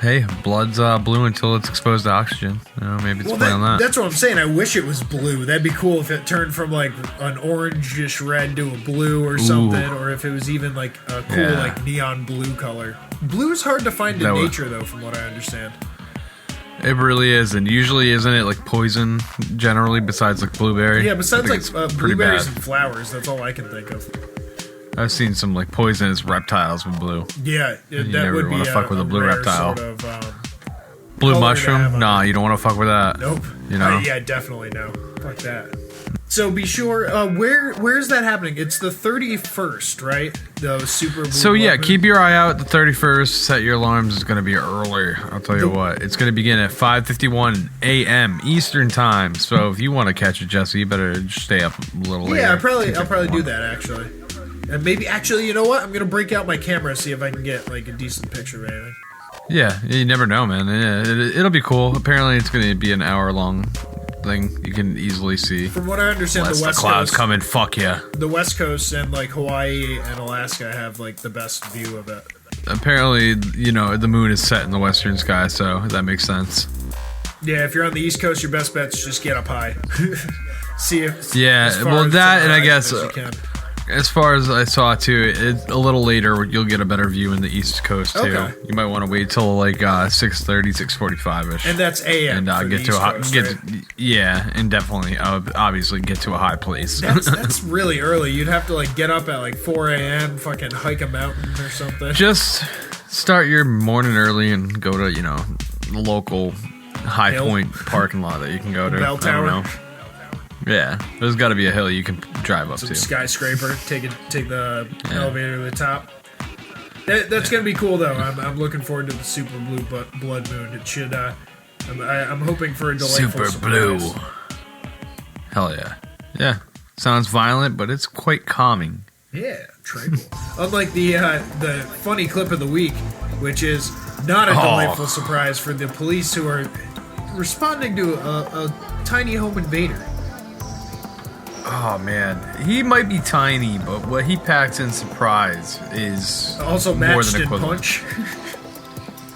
Hey, blood's blue until it's exposed to oxygen. You know, maybe it's play on that. That's what I'm saying. I wish it was blue. That'd be cool if it turned from like an orangish red to a blue or something, or if it was even like a cool like neon blue color. Blue is hard to find in nature, though, from what I understand. It really is, and usually isn't it like poison generally? Besides like blueberry. Yeah, besides like blueberries bad. and flowers, that's all I can think of. I've seen some like poisonous reptiles with blue. Yeah, You that never would be wanna fuck with a blue rare reptile. Sort of, Blue color to mushroom? have on Nah, it. you don't want to fuck with that. Nope. You know? Yeah, definitely no. Fuck that. So be sure. Where's that happening? It's the 31st, right? The super. Blue So yeah, blood moon. keep your eye out. The 31st. Set your alarms. It's going to be early. I'll tell you what. It's going to begin at 5:51 a.m. Eastern time. So if you want to catch it, Jesse, you better just stay up a little later. Yeah, I'll probably do that actually. And maybe actually, you know what? I'm gonna break out my camera, see if I can get like a decent picture of anything. Yeah, you never know, man. Yeah, it'll be cool. Apparently, it's going to be an hour-long thing. You can easily see. From what I understand, Unless the West clouds Coast, come and fuck you. the West Coast and like Hawaii and Alaska have like the best view of it. Apparently, you know, the moon is set in the western sky, so that makes sense. Yeah, if you're on the East Coast, your best bet's just get up high. See if Yeah, as far well, as that the and I horizon guess as you can. as far as I saw too, it's a little later. You'll get a better view in the East Coast too. Okay. You might want to wait till like 6:30, 6:45 ish, And that's AM. and for get the to a East high, Coast, right? yeah, and definitely obviously get to a high place. That's really early. You'd have to like get up at like 4 a.m. fucking hike a mountain or something. Just start your morning early and go to the local High Hill? Point parking lot that you can go to. Bell I Tower? don't know. Yeah, there's got to be a hill you can drive up Some to. skyscraper. Take the elevator to the top. That's gonna be cool though. I'm looking forward to the super blue blood moon. It should. I'm hoping for a delightful Super blue. surprise. Hell yeah. Yeah. Sounds violent, but it's quite calming. Yeah, tranquil. Unlike the funny clip of the week, which is not a delightful surprise for the police who are responding to a tiny home invader. Oh man, he might be tiny, but what he packs in surprise is Also more matched than in equivalent. punch.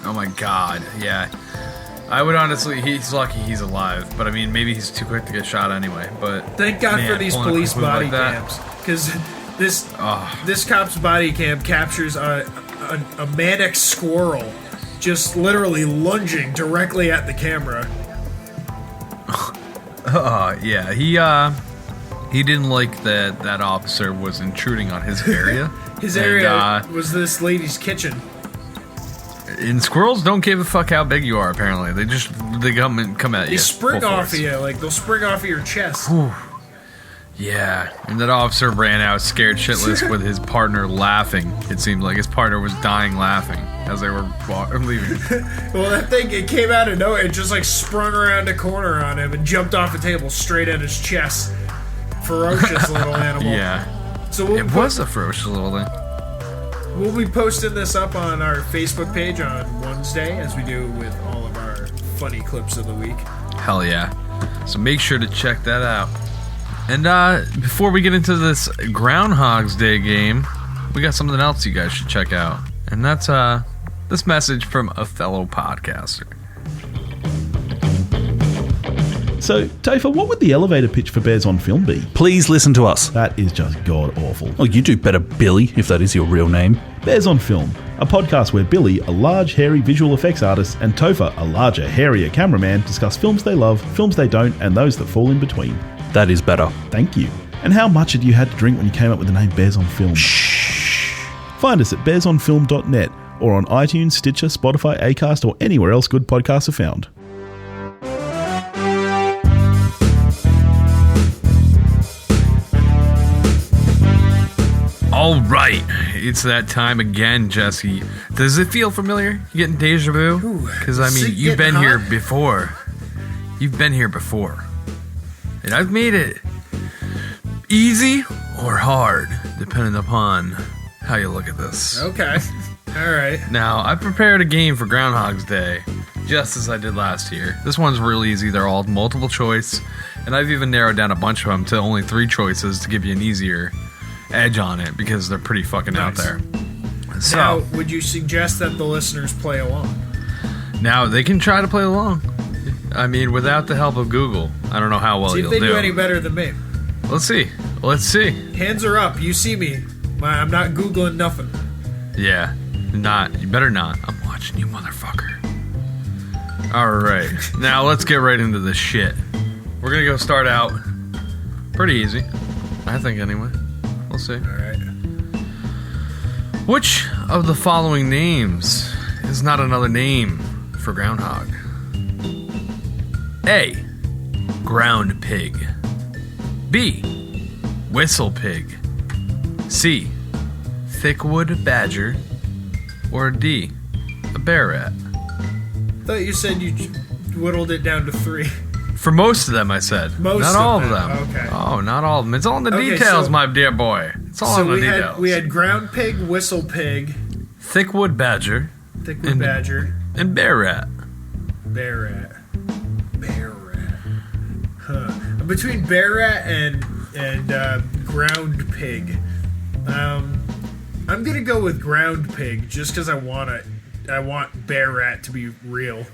Oh my god, yeah. I would honestly, he's lucky he's alive, but I mean, maybe he's too quick to get shot anyway. But Thank God man, for these pulling a police quick move body like that- cams, because this cop's body cam captures a manic squirrel just literally lunging directly at the camera. Yeah, he didn't like that officer was intruding on his area. His And, area was this lady's kitchen. And squirrels don't give a fuck how big you are. Apparently, they come at you. They spring full off force. of you, like they'll spring off of your chest. Yeah, and that officer ran out scared shitless with his partner laughing. It seemed like his partner was dying laughing as they were leaving. Well, that thing, it came out of nowhere. It just like sprung around a corner on him and jumped off a table straight at his chest. Ferocious little animal. Yeah, So we'll it was a ferocious little thing. We'll be posting this up on our Facebook page on Wednesday, as we do with all of our funny clips of the week. Hell yeah. So make sure to check that out. And before we get into this Groundhog's Day game, we got something else you guys should check out. And that's this message from a fellow podcaster. So, Topher, what would the elevator pitch for Bears on Film be? Please listen to us. That is just god-awful. Oh, you do better, Billy, if that is your real name. Bears on Film, a podcast where Billy, a large, hairy visual effects artist, and Topher, a larger, hairier cameraman, discuss films they love, films they don't, and those that fall in between. That is better. Thank you. And how much had you had to drink when you came up with the name Bears on Film? Shh. Find us at bearsonfilm.net or on iTunes, Stitcher, Spotify, Acast, or anywhere else good podcasts are found. All right, it's that time again, Jesse. Does it feel familiar? You getting deja vu? Because, I mean, you've been here before. You've been here before. And I've made it easy or hard, depending upon how you look at this. Okay. All right. Now, I prepared a game for Groundhog's Day, just as I did last year. This one's real easy. They're all multiple choice, and I've even narrowed down a bunch of them to only 3 choices to give you an easier edge on it, because they're pretty fucking out there. So, now, would you suggest that the listeners play along? Now, they can try to play along. I mean, without the help of Google, I don't know how well See if you'll they do. do any better than me. Let's see. Let's see. Hands are up. You see me. I'm not Googling nothing. Yeah. You better not. I'm watching you, motherfucker. Alright. Now, let's get right into this shit. We're gonna go start out pretty easy. I think, anyway. We'll see. Alright. Which of the following names is not another name for groundhog? A. Ground pig. B. Whistle pig. C. Thickwood badger. Or D. A bear rat. I thought you said you whittled it down to 3. For most of them, I said. Most not of all them. of them. Okay. Oh, not all of them. It's all in the Okay, details, so- my dear boy. It's all So in the details. we had ground pig, whistle pig, Thickwood badger, thickwood badger, and bear rat. bear rat. Bear rat. Huh. Between bear rat and ground pig, I'm gonna go with ground pig just because I want bear rat to be real.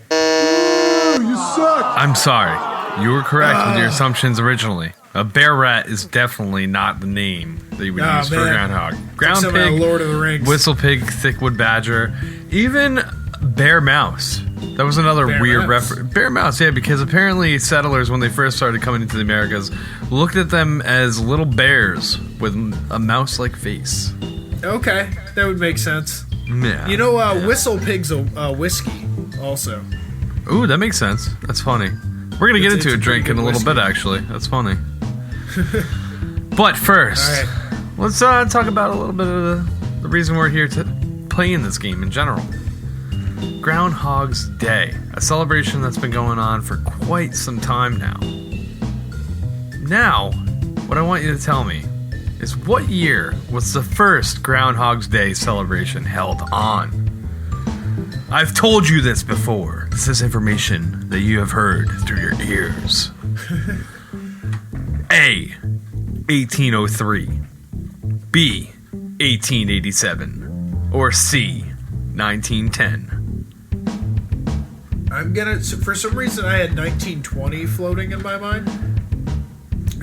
I'm sorry. You were correct with your assumptions originally. A bear rat is definitely not the name that you would use for man. groundhog. Ground Some out of pig, Lord of the Rings. whistle pig, thickwood badger, even bear mouse. That was another Bear weird mouse? reference. Bear mouse, yeah, because apparently settlers, when they first started coming into the Americas, looked at them as little bears with a mouse-like face. Okay, that would make sense. Yeah. You know, yeah. whistle pig's a whiskey also. Ooh, that makes sense. That's funny. We're gonna get It's into a a drink in pretty a little good bit, actually. That's funny. But first, All right. let's talk about a little bit of the reason we're here to play in this game in general. Groundhog's Day, a celebration that's been going on for quite some time now. Now, what I want you to tell me is, what year was the first Groundhog's Day celebration held on? I've told you this before. This is information that you have heard through your ears. A. 1803. B. 1887. Or C. 1910. I'm gonna. For some reason, I had 1920 floating in my mind.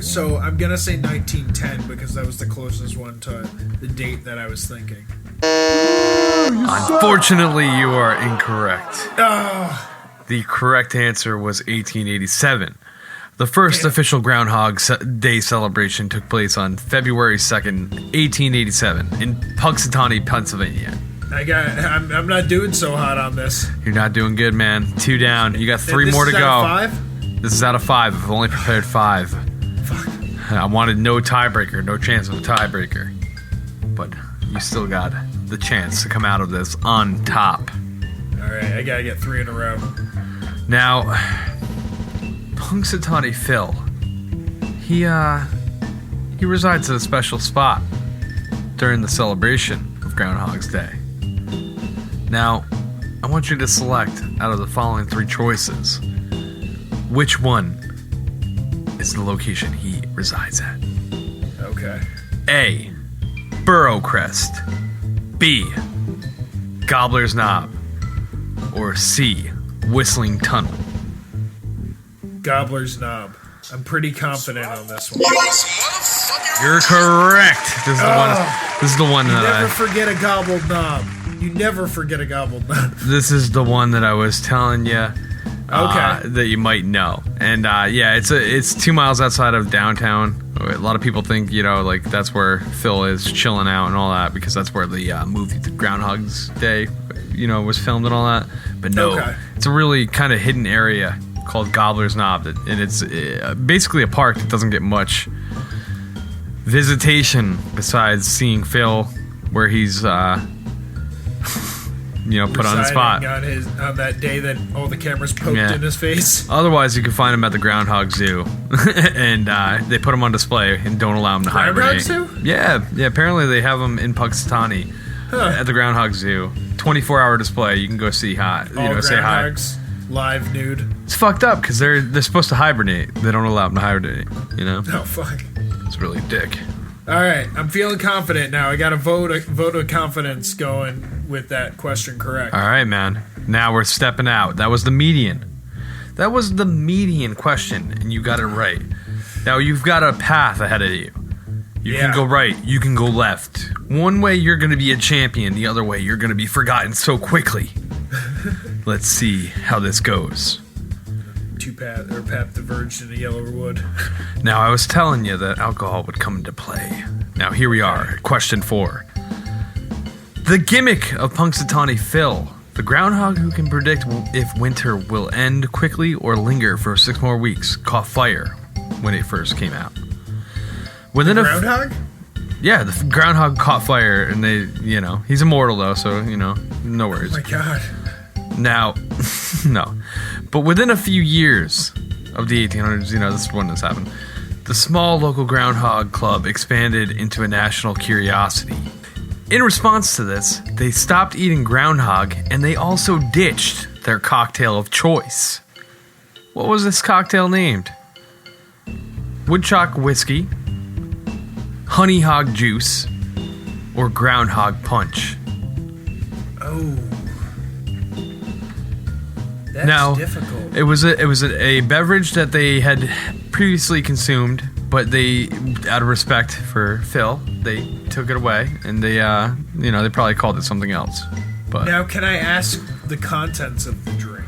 So I'm gonna say 1910 because that was the closest one to the date that I was thinking. Unfortunately, you are incorrect. Oh, The correct answer was 1887. The first official Groundhog Day celebration took place on February 2nd, 1887, in Punxsutawney, Pennsylvania. I'm not doing so hot on this. You're not doing good, man. 2 down. You got 3 This more to is go. out of 5? This is out of 5. I've only prepared 5. Fuck. I wanted no tiebreaker, no chance of a tiebreaker. But you still got the chance to come out of this on top. Alright, I gotta get 3 in a row. Now, Punxsutawney Phil, he resides in a special spot during the celebration of of Groundhog's Day. Now, I want you to select out of the following 3 choices, which one is the location he resides at. Okay. A. Burrow Crest. B. Gobbler's Knob. Or C. Whistling Tunnel. Gobbler's Knob. I'm pretty confident on this one. You're correct. This is the one. This is the one You that never forget a gobbled knob. You never forget a gobbled knob. This is the one that I was telling you. Okay. That you might know. And yeah, it's 2 miles outside of downtown. A lot of people think, like that's where Phil is chilling out and all that, because that's where the movie The Groundhog's Day, was filmed and all that. But no, It's a really kind of hidden area called Gobbler's Knob, and it's basically a park that doesn't get much visitation besides seeing Phil where he's put on the spot on that day that all the cameras poked in his face. Otherwise, you can find him at the Groundhog Zoo, and they put him on display and don't allow him to hibernate. Groundhog Zoo? Yeah. Apparently, they have him in Punxsutawney at the Groundhog Zoo. 24-hour display. You can go see hi. Say hi. Live nude. It's fucked up because they're supposed to hibernate. They don't allow them to hibernate. Oh fuck. It's really dick. All right, I'm feeling confident now. I got a vote of confidence going with that question correct. All right, man. Now we're stepping out. That was the median. That was the median question, and you got it right. Now you've got a path ahead of you. You can go right. You can go left. One way you're going to be a champion. The other way you're going to be forgotten so quickly. Let's see how this goes. Path diverged in a yellow wood. Now, I was telling you that alcohol would come into play. Now, here we are. Question 4. The gimmick of Punxsutawney Phil, the groundhog who can predict if winter will end quickly or linger for 6 more weeks, caught fire when it first came out. Within the groundhog? Yeah, the groundhog caught fire, and he's immortal though, so, no worries. Oh my god. Now, no. But within a few years of the 1800s, this is when this happened, the small local groundhog club expanded into a national curiosity. In response to this, they stopped eating groundhog, and they also ditched their cocktail of choice. What was this cocktail named? Woodchuck whiskey, honey hog juice, or groundhog punch? Oh. That's difficult. It was a beverage that they had previously consumed, but they, out of respect for Phil, they took it away, and they they probably called it something else. But now, can I ask the contents of the drink?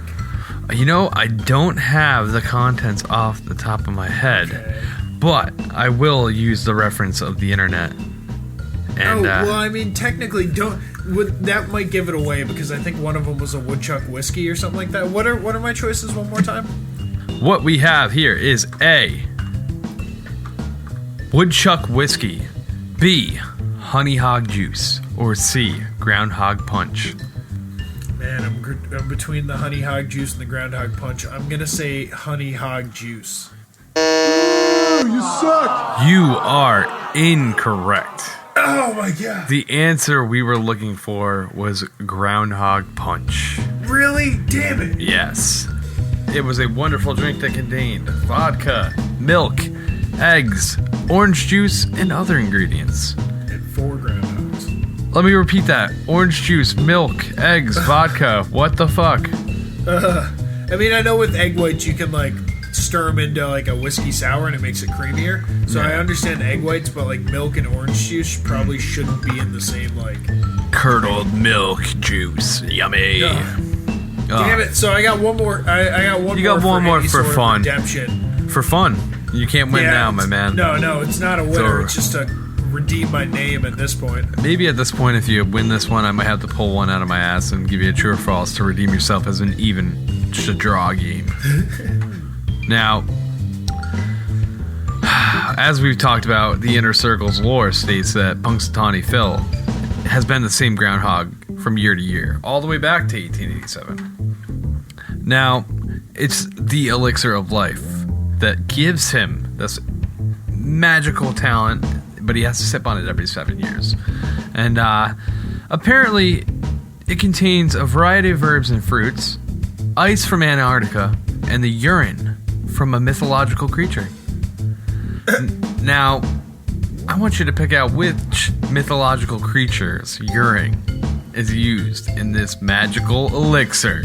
I don't have the contents off the top of my head, but I will use the reference of the internet. And, technically, that might give it away, because I think one of them was a woodchuck whiskey or something like that. What are my choices one more time? What we have here is A, woodchuck whiskey, B, honey hog juice, or C, groundhog punch. Man, I'm between the honey hog juice and the groundhog punch. I'm gonna say honey hog juice. You suck! You are incorrect. Oh my god. The answer we were looking for was groundhog punch. Really? Damn it. Yes. It was a wonderful drink that contained vodka, milk, eggs, orange juice, and other ingredients. And 4 groundhogs. Let me repeat that. Orange juice, milk, eggs, vodka. What the fuck? I know with egg whites you can stir them into a whiskey sour and it makes it creamier. So I understand egg whites, but milk and orange juice probably shouldn't be in the same curdled milk juice. Yummy. Damn it! So I got one more. I got one. You got one more for fun. Redemption. For fun. You can't win now, my man. No, it's not a winner. It's just to redeem my name at this point. Maybe at this point, if you win this one, I might have to pull one out of my ass and give you a true or false to redeem yourself as an even, just a draw game. Now, as we've talked about, the Inner Circle's lore states that Punxsutawney Phil has been the same groundhog from year to year, all the way back to 1887. Now, it's the elixir of life that gives him this magical talent, but he has to sip on it every 7 years. And Apparently, it contains a variety of herbs and fruits, ice from Antarctica, and the urine from a mythological creature. Now, I want you to pick out which mythological creature's urine is used in this magical elixir.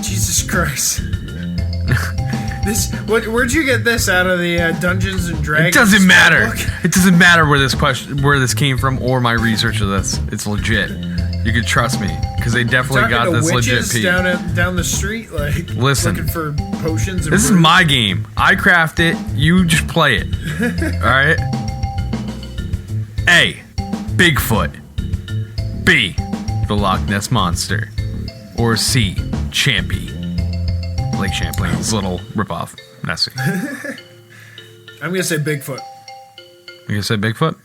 Jesus Christ. Where'd you get this out of the Dungeons and Dragons? It doesn't matter. book? It doesn't matter where this came from or my research of this. It's legit. You could trust me because they definitely got this legit piece. Down the street, like Listen, looking for potions. And this is my game. I craft it. You just play it. All right. A. Bigfoot. B. The Loch Ness Monster. Or C. Champy. Lake Champlain's little ripoff. Nessie. I'm gonna say Bigfoot. You gonna say Bigfoot?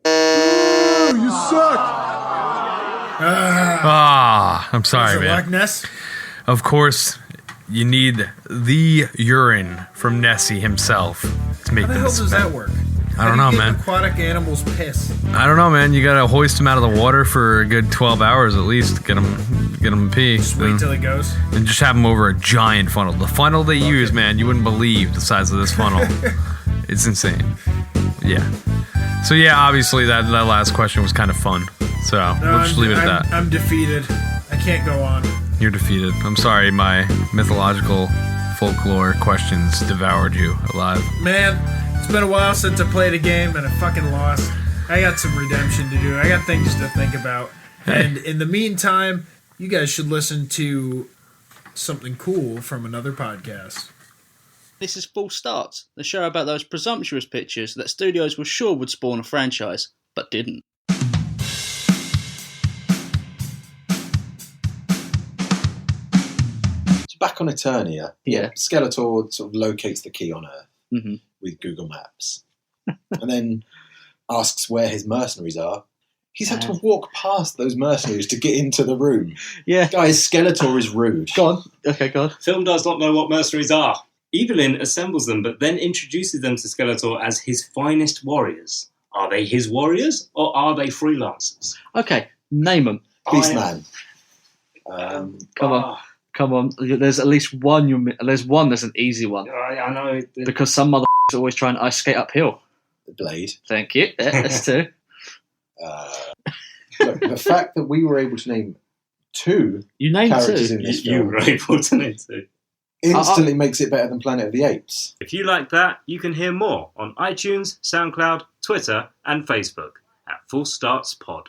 You suck. I'm sorry, Is it man. Loch Ness? Of course, you need the urine from Nessie himself to make How the hell this does spell. that work? I don't know, man. Aquatic animals piss. I don't know, man. You gotta hoist him out of the water for a good 12 hours at least. Get him to pee. Just wait till he goes. And just have him over a giant funnel. The funnel they use, man, you wouldn't believe the size of this funnel. It's insane. Yeah. So yeah, obviously that last question was kind of fun. So we'll just leave it at that. I'm defeated. I can't go on. You're defeated. I'm sorry, my mythological folklore questions devoured you alive. Man, it's been a while since I played a game and I fucking lost. I got some redemption to do. I got things to think about. Hey. And in the meantime, you guys should listen to something cool from another podcast. This is Full Start, the show about those presumptuous pictures that studios were sure would spawn a franchise, but didn't. Back on Eternia, Yeah. Skeletor sort of locates the key on Earth Mm-hmm. with Google Maps, and then asks where his mercenaries are. He's had to walk past those mercenaries to get into the room. Yeah. Guys, Skeletor is rude. Go on. Okay, go on. Film does not know what mercenaries are. Evelyn assembles them, but then introduces them to Skeletor as his finest warriors. Are they his warriors, or are they freelancers? Okay, name them. Beastman. Come on. There's at least one. There's one that's an easy one. I know. Because some mother is always trying to ice skate uphill. Blade. Thank you. Yeah, that's two. Look, the fact that we were able to name two You named characters two. in this You film were able to name two. instantly makes it better than Planet of the Apes. If you like that, you can hear more on iTunes, SoundCloud, Twitter, and Facebook at Full Starts Pod.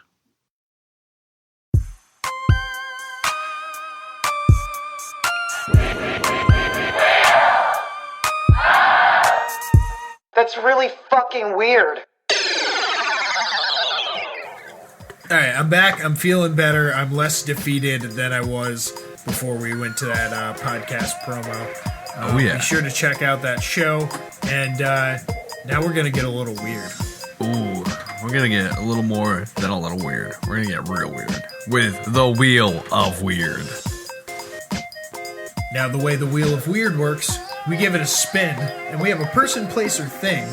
That's really fucking weird. Alright, I'm back. I'm feeling better. I'm less defeated than I was before we went to that podcast promo. Yeah. Be sure to check out that show. And now we're going to get a little weird. Ooh, we're gonna get a little more than a little weird. We're gonna get real weird with the Wheel of Weird. Now, the way the Wheel of Weird works, we give it a spin, and we have a person, place, or thing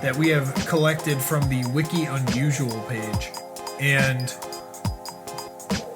that we have collected from the Wiki Unusual page. And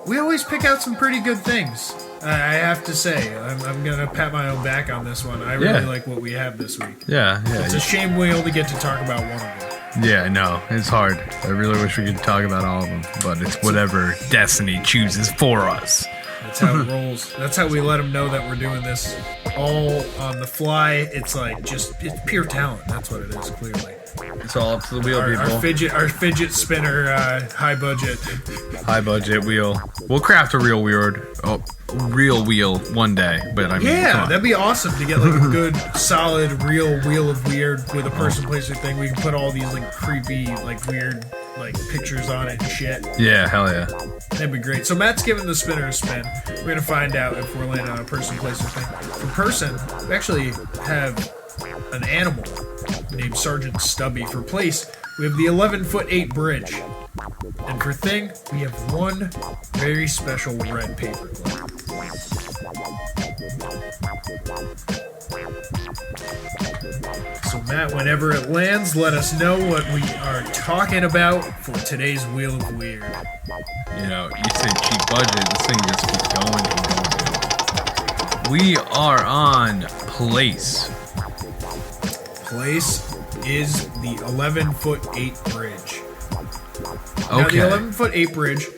we always pick out some pretty good things. I have to say, I'm going to pat my own back on this one. I really like what we have this week. Yeah. It's a shame we only get to talk about one of them. Yeah, no, it's hard. I really wish we could talk about all of them, but it's whatever destiny chooses for us. That's how it rolls. That's how we let them know that we're doing this all on the fly. It's like it's pure talent. That's what it is, clearly. It's all up to the wheel, people. Our fidget spinner, high budget wheel. We'll craft a real wheel one day, but I mean, come on. that'd be awesome to get like a good, solid, real Wheel of Weird with a person, place, or thing. We can put all these like creepy, like weird, like pictures on it and shit. Yeah, hell yeah. That'd be great. So Matt's giving the spinner a spin. We're gonna find out if we're landing on a person, place, or thing. For person, we actually have an animal named Sergeant Stubby. For place, we have the 11'8" bridge. And for thing, we have one very special red paper clip. So Matt, whenever it lands, let us know what we are talking about for today's Wheel of Weird. You know, you say cheap budget, this thing just keeps going and going. We are on Place. Place is the 11-foot-8 bridge. Okay. Now, the 11-foot-8 bridge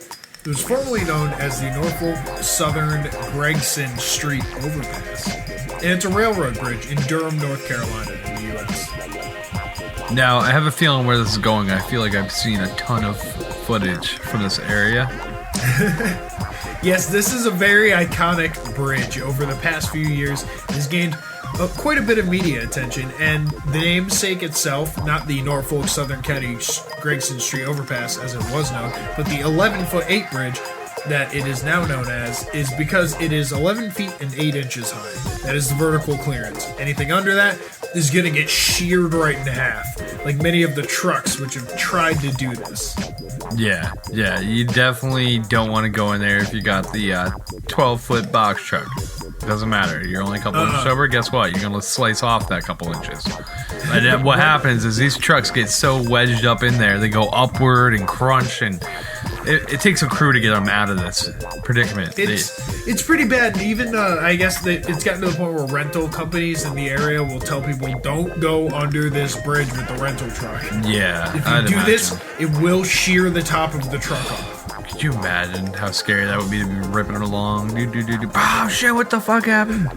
was formerly known as the Norfolk Southern Gregson Street Overpass, and it's a railroad bridge in Durham, North Carolina, in the U.S. Now, I have a feeling where this is going. I feel like I've seen a ton of footage from this area. Yes, this is a very iconic bridge. Over the past few years, it has gained quite a bit of media attention, and the namesake itself, not the Norfolk Southern County Gregson Street Overpass as it was known, but the 11-foot-8 bridge that it is now known as, is because it is 11 feet and 8 inches high. That is the vertical clearance. Anything under that is going to get sheared right in half, like many of the trucks which have tried to do this. Yeah, you definitely don't want to go in there if you got the 12-foot box truck. Doesn't matter. You're only a couple inches over. Guess what? You're going to slice off that couple inches. And then what happens is these trucks get so wedged up in there, they go upward and crunch, and it takes a crew to get them out of this predicament. It's pretty bad. And even, I guess, it's gotten to the point where rental companies in the area will tell people, don't go under this bridge with the rental truck. Yeah. If you do this, it will shear the top of the truck off. Could you imagine how scary that would be to be ripping it along? Oh, shit, what the fuck happened?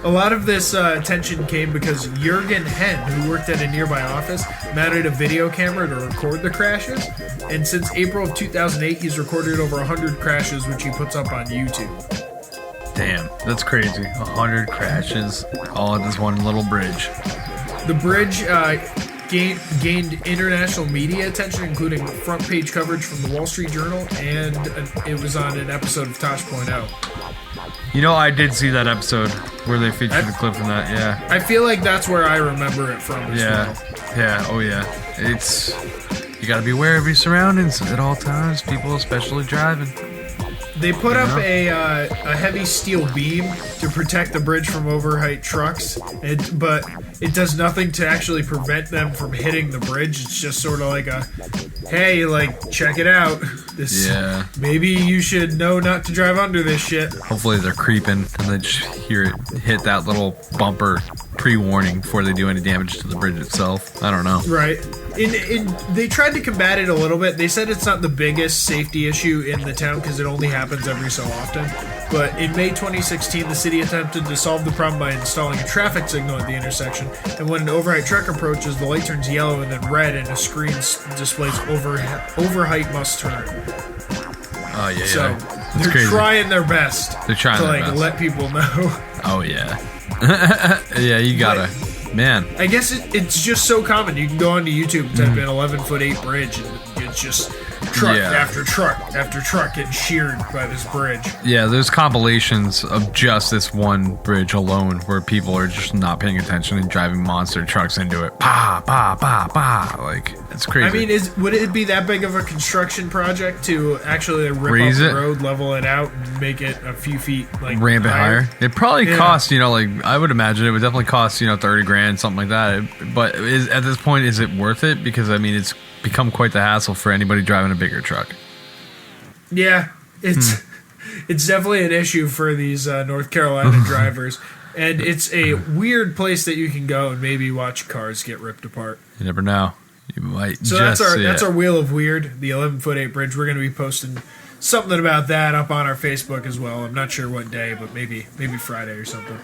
A lot of this attention came because Jurgen Henn, who worked at a nearby office, mounted a video camera to record the crashes, and since April of 2008, he's recorded over 100 crashes, which he puts up on YouTube. Damn, that's crazy. 100 crashes, all at this one little bridge. The bridge gained international media attention, including front page coverage from the Wall Street Journal, and it was on an episode of Tosh.0. You know, I did see that episode where they featured a clip from that, yeah. I feel like that's where I remember it from as well. Yeah, oh yeah. You gotta be aware of your surroundings at all times, people especially driving. They put up a heavy steel beam to protect the bridge from overheight trucks, but it does nothing to actually prevent them from hitting the bridge. It's just sort of like a, hey, like, check it out. Maybe you should know not to drive under this shit. Hopefully they're creeping and they just hear it hit that little bumper pre-warning before they do any damage to the bridge itself. I don't know. Right. They tried to combat it a little bit. They said it's not the biggest safety issue in the town because it only happens every so often. But in May 2016, the city attempted to solve the problem by installing a traffic signal at the intersection. And when an overheight truck approaches, the light turns yellow and then red, and a screen displays overheight must turn. Oh, yeah. So That's they're crazy. trying their best They're trying to their best. let people know. Oh, yeah. Yeah, you gotta. Man. I guess it's just so common. You can go onto YouTube and type in 11-foot-8 bridge, and it's just truck after truck after truck getting sheared by this bridge. Yeah, there's compilations of just this one bridge alone where people are just not paying attention and driving monster trucks into it. Pa, pa, pa, pa. Like, it's crazy. I mean, would it be that big of a construction project to actually rip up the road, level it out, and make it a few feet, like, ramp it higher? It probably costs, like, I would imagine it would definitely cost, 30 grand, something like that. But at this point, is it worth it? Because, I mean, it's become quite the hassle for anybody driving a bigger truck. Yeah, it's definitely an issue for these North Carolina drivers, and it's a weird place that you can go and maybe watch cars get ripped apart. You never know. You might. So that's our Wheel of Weird, the 11-foot-8 bridge. We're going to be posting something about that up on our Facebook as well. I'm not sure what day, but maybe Friday or something.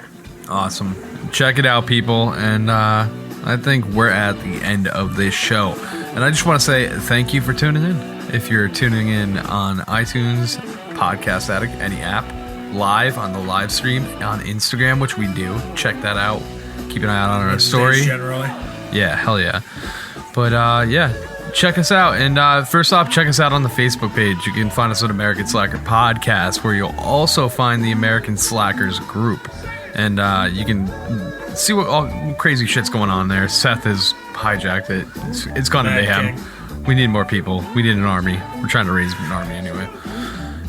Awesome. Check it out, people. And I think we're at the end of this show. And I just want to say thank you for tuning in. If you're tuning in on iTunes, Podcast Addict, any app, live on the live stream on Instagram, which we do, check that out. Keep an eye out on our story. Generally. Yeah, hell yeah. But check us out. And first off, check us out on the Facebook page. You can find us at American Slacker Podcast, where you'll also find the American Slackers group. And you can see what all crazy shit's going on there. Seth has hijacked it. It's gone to mayhem. We need more people. We need an army. We're trying to raise an army anyway.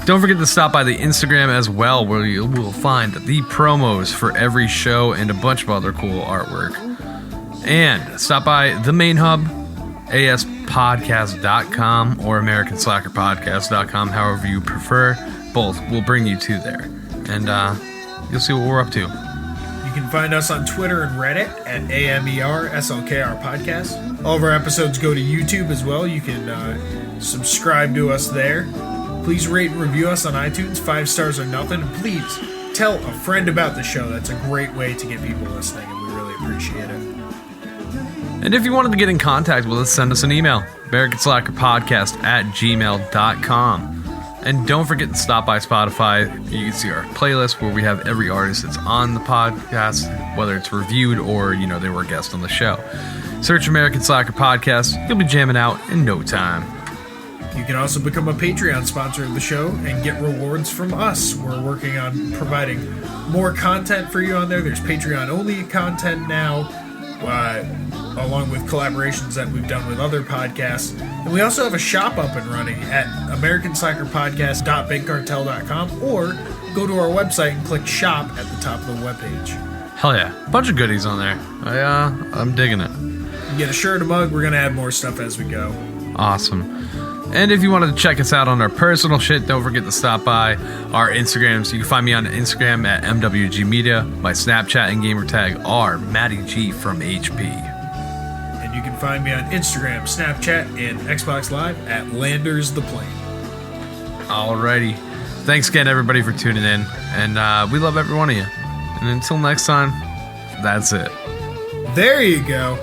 Don't forget to stop by the Instagram as well, where you will find the promos for every show and a bunch of other cool artwork. And stop by the main hub, aspodcast.com or americanslackerpodcast.com, however you prefer. Both will bring you to there. And you'll see what we're up to. You can find us on Twitter and Reddit at AMERSLKR Podcast. All of our episodes go to YouTube as well. You can subscribe to us there. Please rate and review us on iTunes. 5 stars or nothing. And please tell a friend about the show. That's a great way to get people listening, and we really appreciate it. And if you wanted to get in contact with us, send us an email, americanslackerpodcast@gmail.com. And don't forget to stop by Spotify. You can see our playlist where we have every artist that's on the podcast, whether it's reviewed or, they were a guest on the show. Search American Slacker Podcast. You'll be jamming out in no time. You can also become a Patreon sponsor of the show and get rewards from us. We're working on providing more content for you on there. There's Patreon-only content now, along with collaborations that we've done with other podcasts. And we also have a shop up and running at americanslackerpodcast.bigcartel.com, or go to our website and click shop at the top of the webpage. Hell yeah. A bunch of goodies on there. I'm digging it. You get a shirt, a mug. We're going to add more stuff as we go. Awesome. And if you wanted to check us out on our personal shit, don't forget to stop by our Instagrams. You can find me on Instagram at MWG Media. My Snapchat and gamertag are Matty G from HP. And you can find me on Instagram, Snapchat, and Xbox Live at Landers the Plane. Alrighty. Thanks again, everybody, for tuning in. And we love every one of you. And until next time, that's it. There you go.